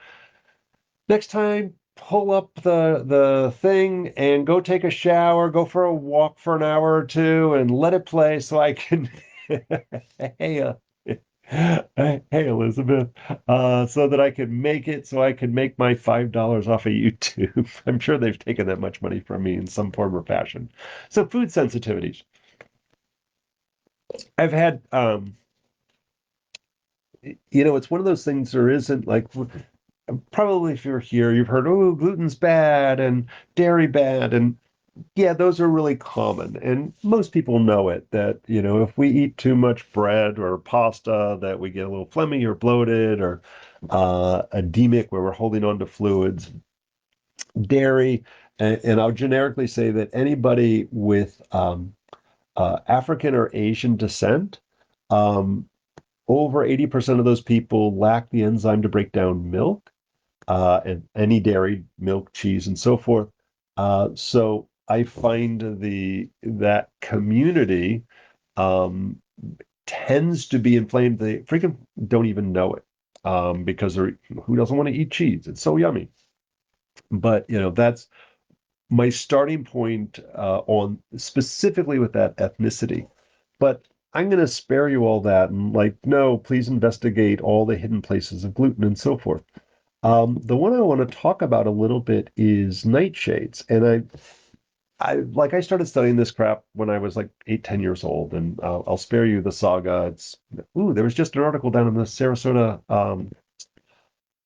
next time, pull up the thing and go take a shower, go for a walk for an hour or two, and let it play so I can. Hey, hey, Elizabeth, so that I could make it, so I could make my $5 off of YouTube. I'm sure they've taken that much money from me in some form or fashion. So food sensitivities. I've had, it's one of those things there isn't like, probably if you're here, you've heard, oh, gluten's bad and dairy bad. And yeah, those are really common. And most people know it that, if we eat too much bread or pasta, that we get a little phlegmy or bloated or edemic where we're holding on to fluids. Dairy, and I'll generically say that anybody with African or Asian descent, um, over 80% of those people lack the enzyme to break down milk and any dairy, milk, cheese, and so forth. So I find that community um, tends to be inflamed. They freaking don't even know it because who doesn't want to eat cheese? It's so yummy. But that's my starting point on specifically with that ethnicity. But I'm going to spare you all that and like, no, please investigate all the hidden places of gluten and so forth. The one I want to talk about a little bit is nightshades. And I started studying this crap when I was like 8, 10 years old, and I'll spare you the saga. There was just an article down in the Sarasota,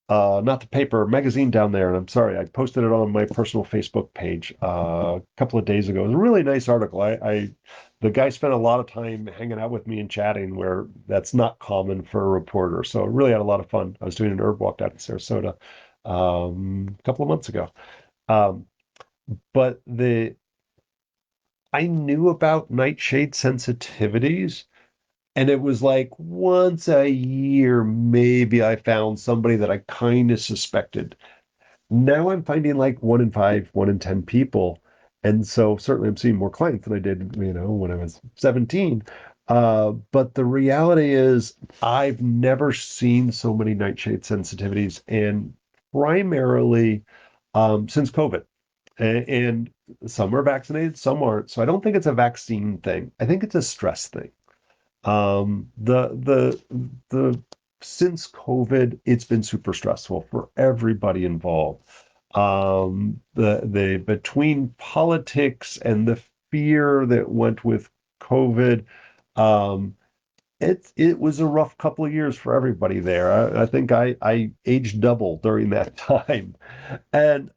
not the paper, magazine down there. And I'm sorry, I posted it on my personal Facebook page a couple of days ago. It was a really nice article. The guy spent a lot of time hanging out with me and chatting, where that's not common for a reporter. So I really had a lot of fun. I was doing an herb walk down in Sarasota a couple of months ago. Um, but I knew about nightshade sensitivities, and it was like once a year, maybe I found somebody that I kind of suspected. Now I'm finding like 1 in 5, 1 in 10 people. And so certainly I'm seeing more clients than I did, when I was 17. But the reality is I've never seen so many nightshade sensitivities, and primarily since COVID. And some are vaccinated, some aren't. So I don't think it's a vaccine thing. I think it's a stress thing. The since COVID, it's been super stressful for everybody involved. The between politics and the fear that went with COVID, um, it was a rough couple of years for everybody there. I think I aged double during that time, and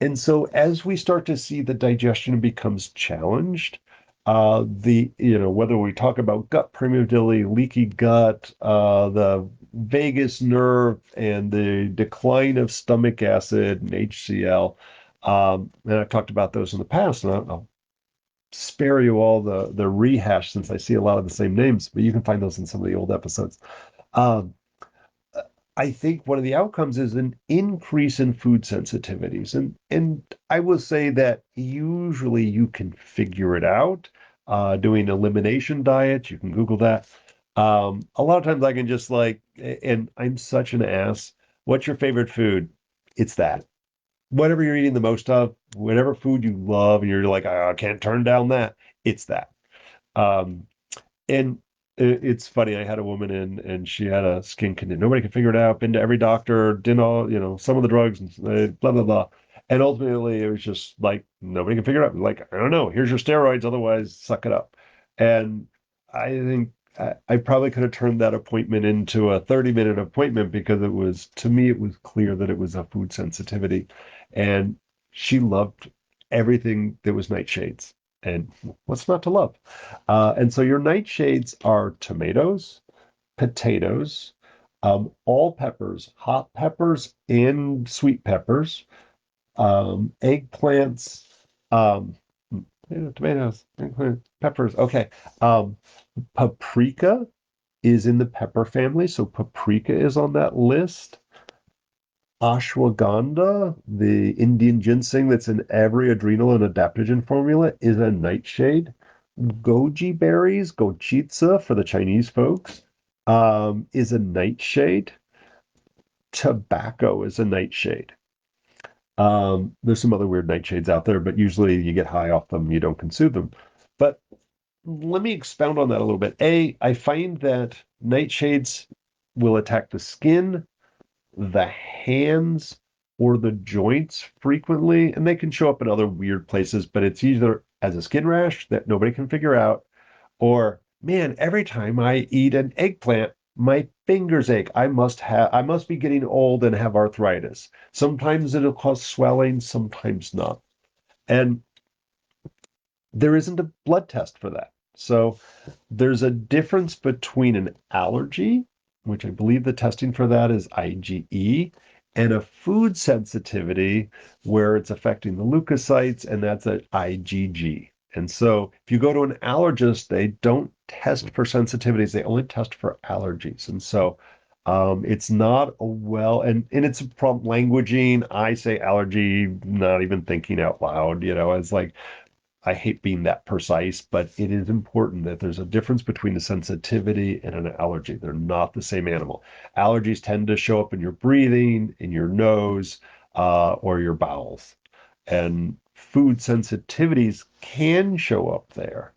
And so as we start to see the digestion becomes challenged, whether we talk about gut permeability, leaky gut, the vagus nerve, and the decline of stomach acid and HCl, and I've talked about those in the past, and I'll spare you all the rehash since I see a lot of the same names, but you can find those in some of the old episodes. Um, I think one of the outcomes is an increase in food sensitivities. And I will say that usually you can figure it out doing elimination diets. You can Google that. A lot of times I can just like, and I'm such an ass. What's your favorite food? It's that. Whatever you're eating the most of, whatever food you love, and you're like, I can't turn down that. It's that. Um, and it's funny. I had a woman in, and she had a skin condition. Nobody could figure it out. Been to every doctor, did all, some of the drugs, and blah blah blah. And ultimately, it was just like nobody can figure it out. Like, I don't know. Here's your steroids. Otherwise, suck it up. And I think I probably could have turned that appointment into a 30-minute appointment because it was, to me, it was clear that it was a food sensitivity. And she loved everything that was nightshades. And what's not to love? And so your nightshades are tomatoes, potatoes, all peppers, hot peppers and sweet peppers, eggplants, um, tomatoes, eggplants, peppers. Okay. Um, Paprika is in the pepper family, so paprika is on that list. Ashwagandha, the Indian ginseng that's in every adrenal and adaptogen formula, is a nightshade. Goji berries, gochitsa for the Chinese folks, is a nightshade. Tobacco is a nightshade. There's some other weird nightshades out there, but usually you get high off them, you don't consume them. But let me expound on that a little bit. I find that nightshades will attack the skin, the hands, or the joints frequently, and they can show up in other weird places, but it's either as a skin rash that nobody can figure out, or man, every time I eat an eggplant, my fingers ache. I must be getting old and have arthritis. Sometimes it'll cause swelling, sometimes not. And there isn't a blood test for that. So there's a difference between an allergy, which I believe the testing for that is IgE, and a food sensitivity where it's affecting the leukocytes, and that's an IgG. And so if you go to an allergist, they don't test for sensitivities, they only test for allergies. And so it's not a and it's a problem languaging. I say allergy, not even thinking out loud, it's like I hate being that precise, but it is important that there's a difference between a sensitivity and an allergy. They're not the same animal. Allergies tend to show up in your breathing, in your nose, or your bowels. And food sensitivities can show up there,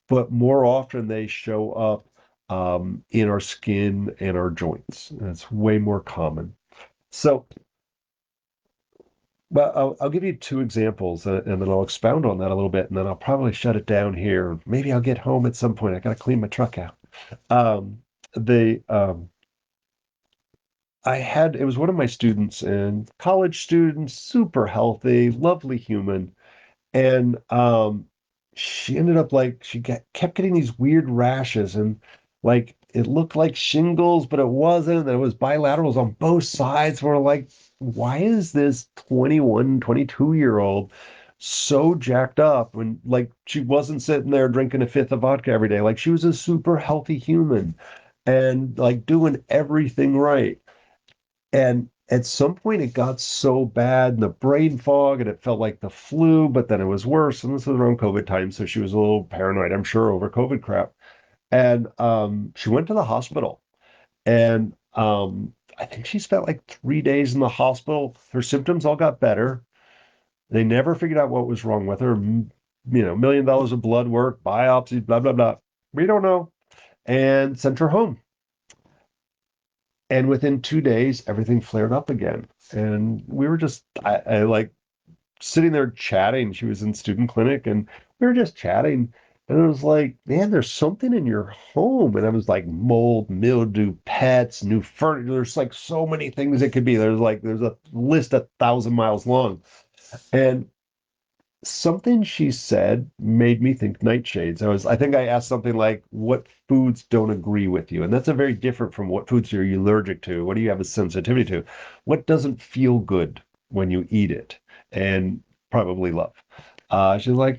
but more often they show up in our skin and our joints. That's way more common. So well, I'll give you two examples and then I'll expound on that a little bit and then I'll probably shut it down here. Maybe I'll get home at some point. I got to clean my truck out. Um, the it was one of my students and college student, super healthy, lovely human. And she ended up like kept getting these weird rashes and like it looked like shingles, but it wasn't. And it was bilaterals on both sides. We're like, why is this 21, 22-year-old so jacked up when like she wasn't sitting there drinking a fifth of vodka every day? Like she was a super healthy human and like doing everything right. And at some point, it got so bad and the brain fog, and it felt like the flu, but then it was worse. And this was around COVID time. So she was a little paranoid, I'm sure, over COVID crap. And she went to the hospital. And I think she spent like 3 days in the hospital. Her symptoms all got better. They never figured out what was wrong with her. $1 million of blood work, biopsies, blah, blah, blah. We don't know. And sent her home. And within 2 days, everything flared up again. And we were just, I like sitting there chatting. She was in student clinic and we were just chatting. And it was like, man, there's something in your home. And I was like, mold, mildew, pets, new furniture. There's like so many things it could be. There's a list 1,000 miles long. And something she said made me think nightshades. I think I asked something like, what foods don't agree with you? And that's a very different from what foods are you allergic to? What do you have a sensitivity to? What doesn't feel good when you eat it? And probably love. She's like,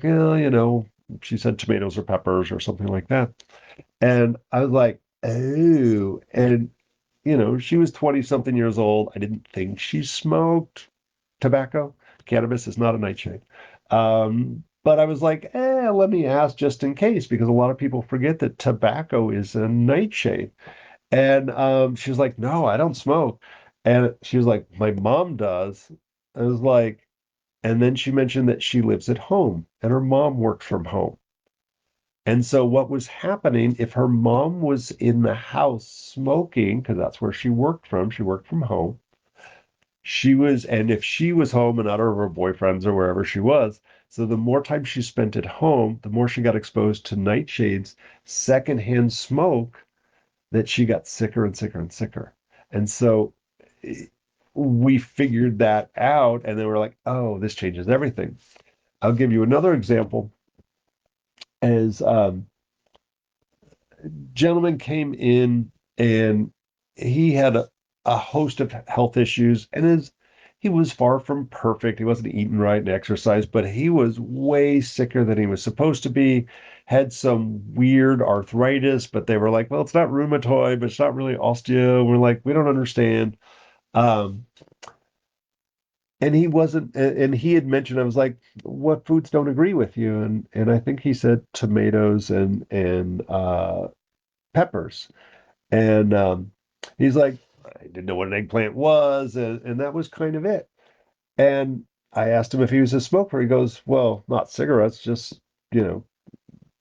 she said tomatoes or peppers or something like that. And I was like, oh, and she was 20 something years old. I didn't think she smoked tobacco. Cannabis is not a nightshade. But I was like, let me ask just in case, because a lot of people forget that tobacco is a nightshade. And she was like, no, I don't smoke. And she was like, my mom does. I was like, and then she mentioned that she lives at home and her mom works from home. And so what was happening if her mom was in the house smoking, because that's where she worked from home, and if she was home and not her boyfriends or wherever she was, so the more time she spent at home, the more she got exposed to nightshades, secondhand smoke, that she got sicker and sicker and sicker. And so eh, we figured that out, and then we're like, oh, this changes everything. I'll give you another example. As gentleman came in and he had a host of health issues and he was far from perfect. He wasn't eating right and exercise, but he was way sicker than he was supposed to be. Had some weird arthritis, but they were like, well, it's not rheumatoid, but it's not really osteo. We're like, we don't understand. Um, and he wasn't, and he had mentioned, I was like, what foods don't agree with you? And I think he said tomatoes and peppers. And he's like, I didn't know what an eggplant was, and that was kind of it. And I asked him if he was a smoker. He goes, well, not cigarettes, just, you know,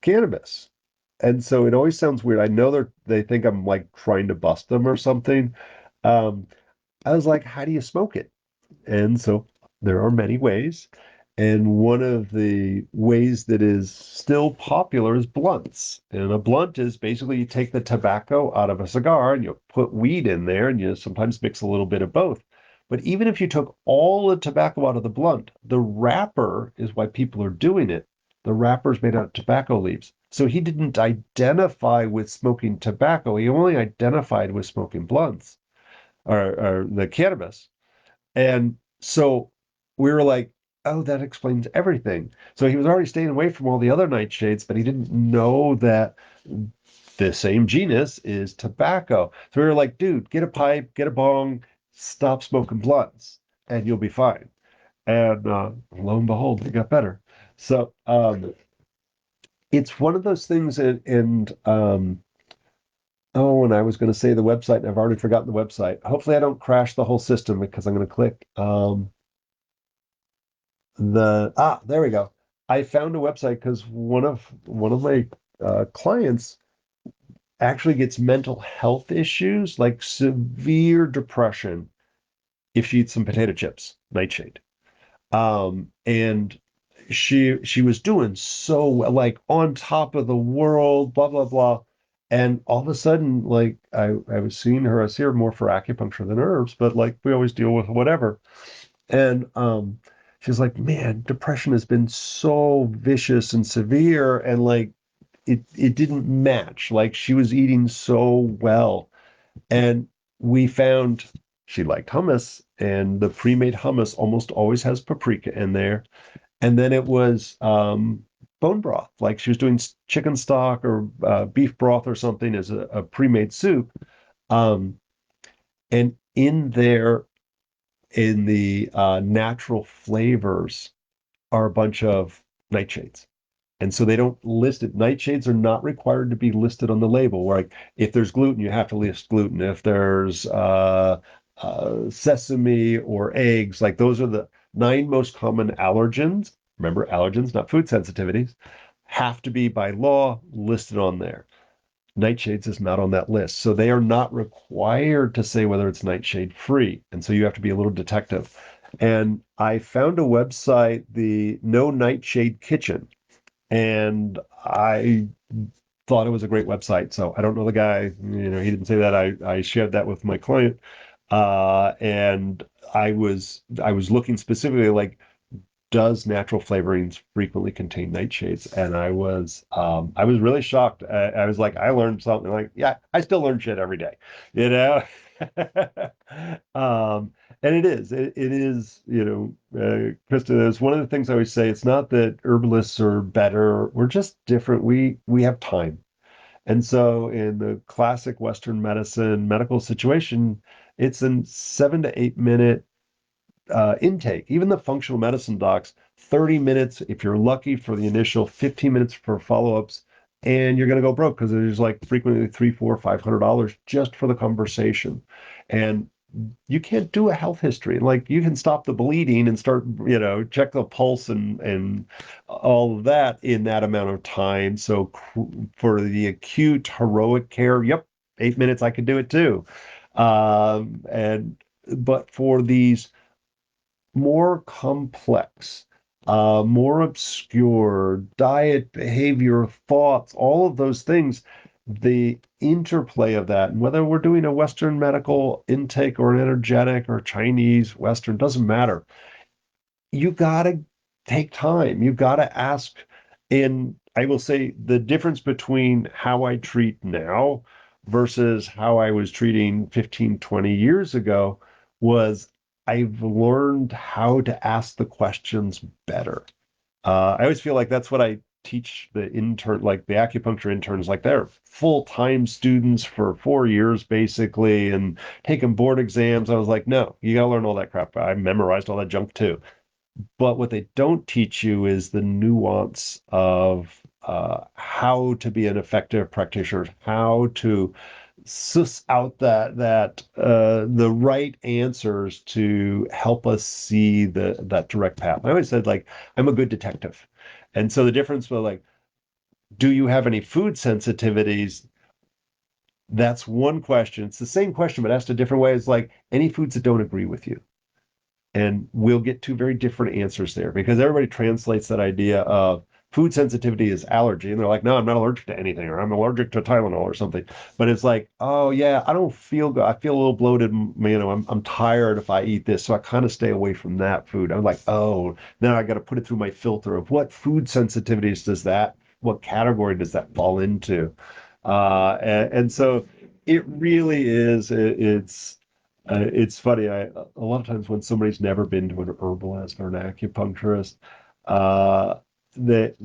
cannabis. And so it always sounds weird. I know they think I'm like trying to bust them or something. Um, I was like, how do you smoke it? And so there are many ways. And one of the ways that is still popular is blunts. And a blunt is basically you take the tobacco out of a cigar and you put weed in there and you sometimes mix a little bit of both. But even if you took all the tobacco out of the blunt, the wrapper is why people are doing it. The wrapper is made out of tobacco leaves. So he didn't identify with smoking tobacco. He only identified with smoking blunts or the cannabis. And so we were like, oh, that explains everything. So he was already staying away from all the other nightshades, but he didn't know that the same genus is tobacco. So we were like, dude, get a pipe, get a bong, stop smoking blunts, and you'll be fine. And lo and behold, it got better. So it's one of those things, and oh, and I was going to say the website, and I've already forgotten the website. Hopefully, I don't crash the whole system because I'm going to click. There we go. I found a website because one of my clients actually gets mental health issues like severe depression if she eats some potato chips, nightshade. And she was doing so well, like on top of the world, blah blah blah. And all of a sudden, like I was seeing her, I see her more for acupuncture than herbs, but like we always deal with whatever. And she's like, man, depression has been so vicious and severe, and like it didn't match. Like she was eating so well, and we found she liked hummus, and the pre-made hummus almost always has paprika in there. And then it was bone broth, like she was doing chicken stock or beef broth or something as a pre-made soup. Um, and in there in the natural flavors are a bunch of nightshades. And so they don't list it. Nightshades are not required to be listed on the label. Where like if there's gluten, you have to list gluten. If there's sesame or eggs, like those are the nine most common allergens. Remember, allergens, not food sensitivities, have to be by law listed on there. Nightshades is not on that list. So they are not required to say whether it's nightshade free. And so you have to be a little detective. And I found a website, the No Nightshade Kitchen, and I thought it was a great website. So I don't know the guy, he didn't say that. I shared that with my client. And I was looking specifically like does natural flavorings frequently contain nightshades? And I was really shocked. I was like, I learned something. Like, yeah, I still learn shit every day, you know. um, and it is, Krista. It's one of the things I always say. It's not that herbalists are better. We're just different. We have time, and so in the classic Western medicine medical situation, it's in 7 to 8 minute intake. Even the functional medicine docs, 30 minutes if you're lucky for the initial, 15 minutes for follow-ups, and you're going to go broke because there's like frequently three, four, $500 just for the conversation. And you can't do a health history. Like you can stop the bleeding and start, check the pulse and all of that in that amount of time. So for the acute heroic care, yep, 8 minutes I could do it too. And but for these more complex, more obscure diet, behavior, thoughts, all of those things, the interplay of that, and whether we're doing a Western medical intake or an energetic or Chinese, Western, doesn't matter. You got to take time. You got to ask. And I will say the difference between how I treat now versus how I was treating 15, 20 years ago was I've learned how to ask the questions better. I always feel like that's what I teach the intern, like the acupuncture interns, like they're full-time students for 4 years basically and taking board exams. I was like, no, you got to learn all that crap. I memorized all that junk too. But what they don't teach you is the nuance of how to be an effective practitioner, how to suss out that the right answers to help us see that direct path. I always said like I'm a good detective, and so the difference was like, do you have any food sensitivities? That's one question. It's the same question, but asked a different way. It's like any foods that don't agree with you. And we'll get two very different answers there because everybody translates that idea of food sensitivity as allergy. And they're like, no, I'm not allergic to anything, or I'm allergic to Tylenol or something. But it's like, oh, yeah, I don't feel good. I feel a little bloated. I'm tired if I eat this. So I kind of stay away from that food. I'm like, oh, now I got to put it through my filter of what food sensitivities what category does that fall into? And so it really is, it's funny. A lot of times when somebody's never been to an herbalist or an acupuncturist, uh, that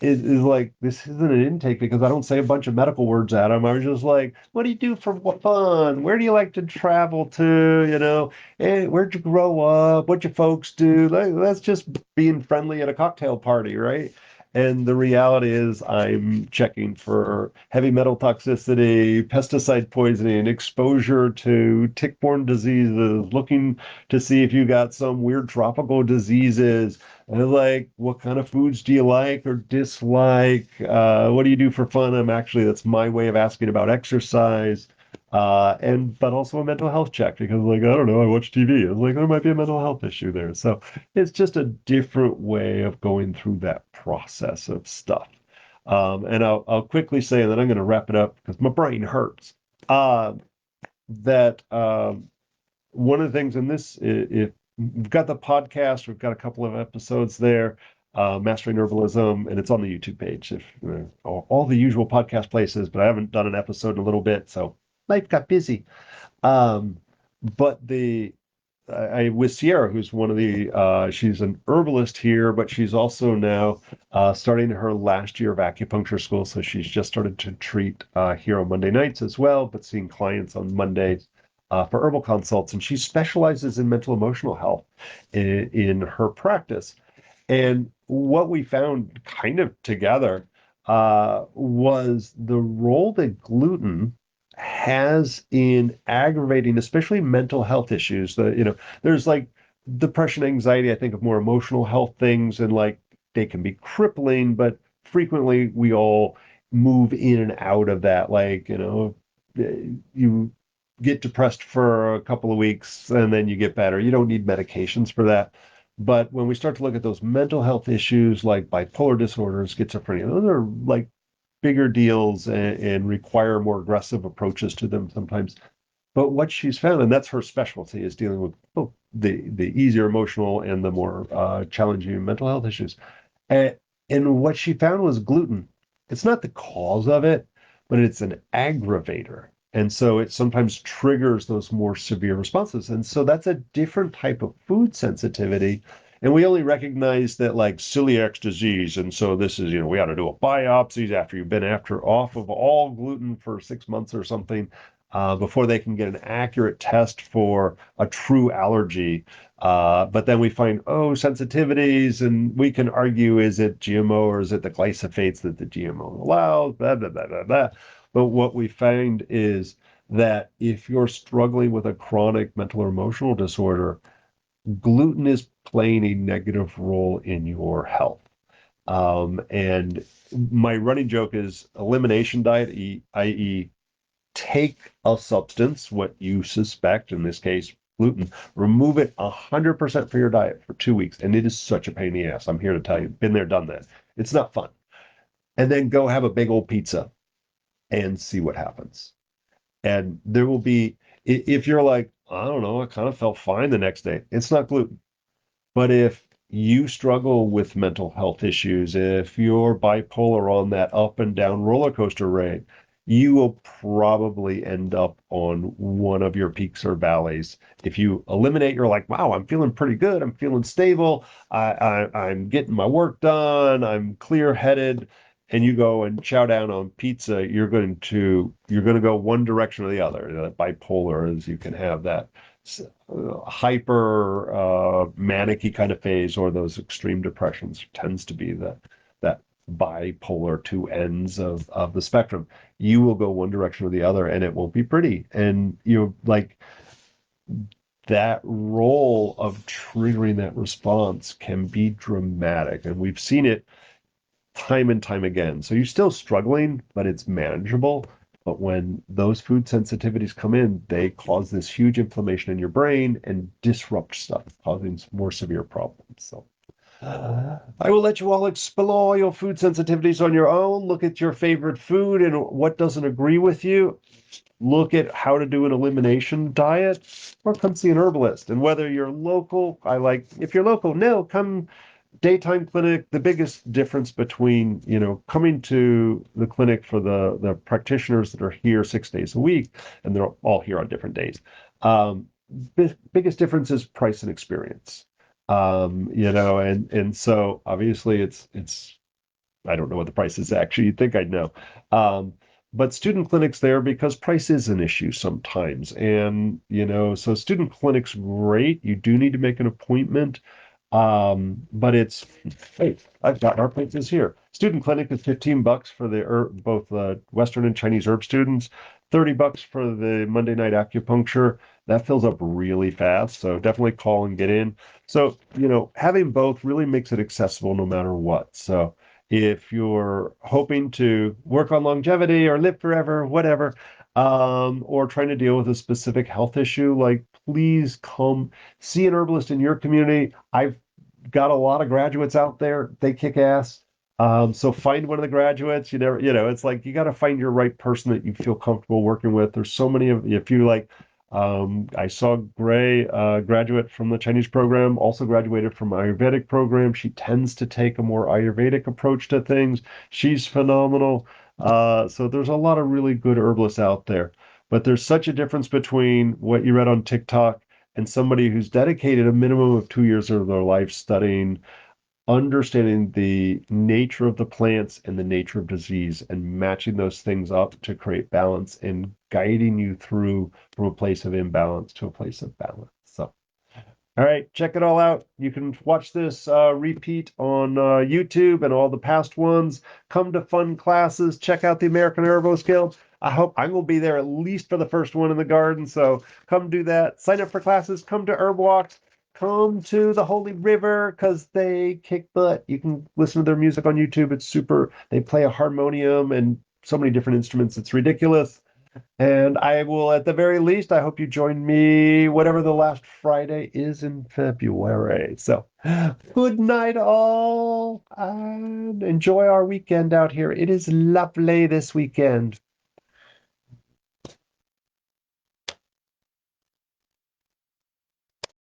it is like this isn't an intake because I don't say a bunch of medical words at them. I was just like, "What do you do for fun? Where do you like to travel to? Hey, where'd you grow up? What your folks do?" That's just being friendly at a cocktail party, right? And the reality is, I'm checking for heavy metal toxicity, pesticide poisoning, exposure to tick-borne diseases, looking to see if you got some weird tropical diseases. And like, what kind of foods do you like or dislike? What do you do for fun? That's my way of asking about exercise. But also a mental health check because like, I don't know, I watch TV. It's like there might be a mental health issue there. So it's just a different way of going through that process of stuff. And I'll quickly say, and then I'm going to wrap it up because my brain hurts. Uh, that One of the things in this, if we've got the podcast, we've got a couple of episodes there, Mastering Herbalism, and it's on the YouTube page. If all the usual podcast places, but I haven't done an episode in a little bit, so life got busy. Um, but I with Sierra, who's one of she's an herbalist here, but she's also now starting her last year of acupuncture school. So she's just started to treat here on Monday nights as well, but seeing clients on Mondays for herbal consults. And she specializes in mental emotional health in her practice. And what we found kind of together was the role that gluten has in aggravating, especially mental health issues. There's like depression, anxiety, I think of more emotional health things, and like they can be crippling, but frequently we all move in and out of that. Like, you get depressed for a couple of weeks and then you get better. You don't need medications for that. But when we start to look at those mental health issues like bipolar disorder, schizophrenia, those are like bigger deals and require more aggressive approaches to them sometimes. But what she's found, and that's her specialty, is dealing with the easier emotional and the more challenging mental health issues. And, and what she found was gluten. It's not the cause of it, but it's an aggravator. And so it sometimes triggers those more severe responses. And so that's a different type of food sensitivity. And we only recognize that like celiac disease. And so this is, we ought to do a biopsy after you've been off of all gluten for 6 months or something, before they can get an accurate test for a true allergy. But then we find, sensitivities, and we can argue, is it GMO or is it the glyphosates that the GMO allows, blah, blah, blah, blah, blah. But what we find is that if you're struggling with a chronic mental or emotional disorder, gluten is playing a negative role in your health. And my running joke is elimination diet, i.e., take a substance, what you suspect, in this case, gluten, remove it 100% from your diet for 2 weeks. And it is such a pain in the ass. I'm here to tell you, been there, done that. It's not fun. And then go have a big old pizza and see what happens. And there will be, if you're like, I don't know, I kind of felt fine the next day, it's not gluten. But if you struggle with mental health issues, if you're bipolar on that up and down roller coaster ride, you will probably end up on one of your peaks or valleys. If you eliminate, you're like, wow, I'm feeling pretty good. I'm feeling stable. I'm getting my work done. I'm clear-headed. And you go and chow down on pizza, you're going to go one direction or the other. Bipolar is you can have that hyper manic kind of phase, or those extreme depressions tends to be that bipolar two ends of the spectrum. You will go one direction or the other, and it won't be pretty. And like that role of triggering that response can be dramatic, and we've seen it time and time again. So you're still struggling, but it's manageable. But when those food sensitivities come in, they cause this huge inflammation in your brain and disrupt stuff, causing more severe problems. So I will let you all explore your food sensitivities on your own. Look at your favorite food and what doesn't agree with you. Look at how to do an elimination diet, or come see an herbalist. And whether you're local, if you're local, no, come daytime clinic. The biggest difference between, coming to the clinic for the practitioners that are here 6 days a week, and they're all here on different days. Biggest difference is price and experience. And so obviously it's I don't know what the price is actually. You'd think I'd know. But student clinics there, because price is an issue sometimes. And, so student clinics, great. You do need to make an appointment. But hey, I've got our places here. Student clinic is $15 for both the Western and Chinese herb students, $30 for the Monday night acupuncture. That fills up really fast. So definitely call and get in. So, having both really makes it accessible no matter what. So if you're hoping to work on longevity or live forever, whatever, or trying to deal with a specific health issue, please come see an herbalist in your community. I've got a lot of graduates out there. They kick ass. So find one of the graduates. It's like you got to find your right person that you feel comfortable working with. There's so many of, if you like, I saw Gray, graduate from the Chinese program, also graduated from Ayurvedic program. She tends to take a more Ayurvedic approach to things. She's phenomenal. So there's a lot of really good herbalists out there. But there's such a difference between what you read on TikTok and somebody who's dedicated a minimum of 2 years of their life studying, understanding the nature of the plants and the nature of disease, and matching those things up to create balance and guiding you through from a place of imbalance to a place of balance. So, all right, check it all out. You can watch this repeat on YouTube and all the past ones. Come to fun classes. Check out the American Herbalist Guild. I hope I'm going to be there at least for the first one in the garden. So come do that. Sign up for classes. Come to Herb Walks. Come to the Holy River, because they kick butt. You can listen to their music on YouTube. It's super. They play a harmonium and so many different instruments. It's ridiculous. And I will, at the very least, I hope you join me whatever the last Friday is in February. So good night, all, and enjoy our weekend out here. It is lovely this weekend.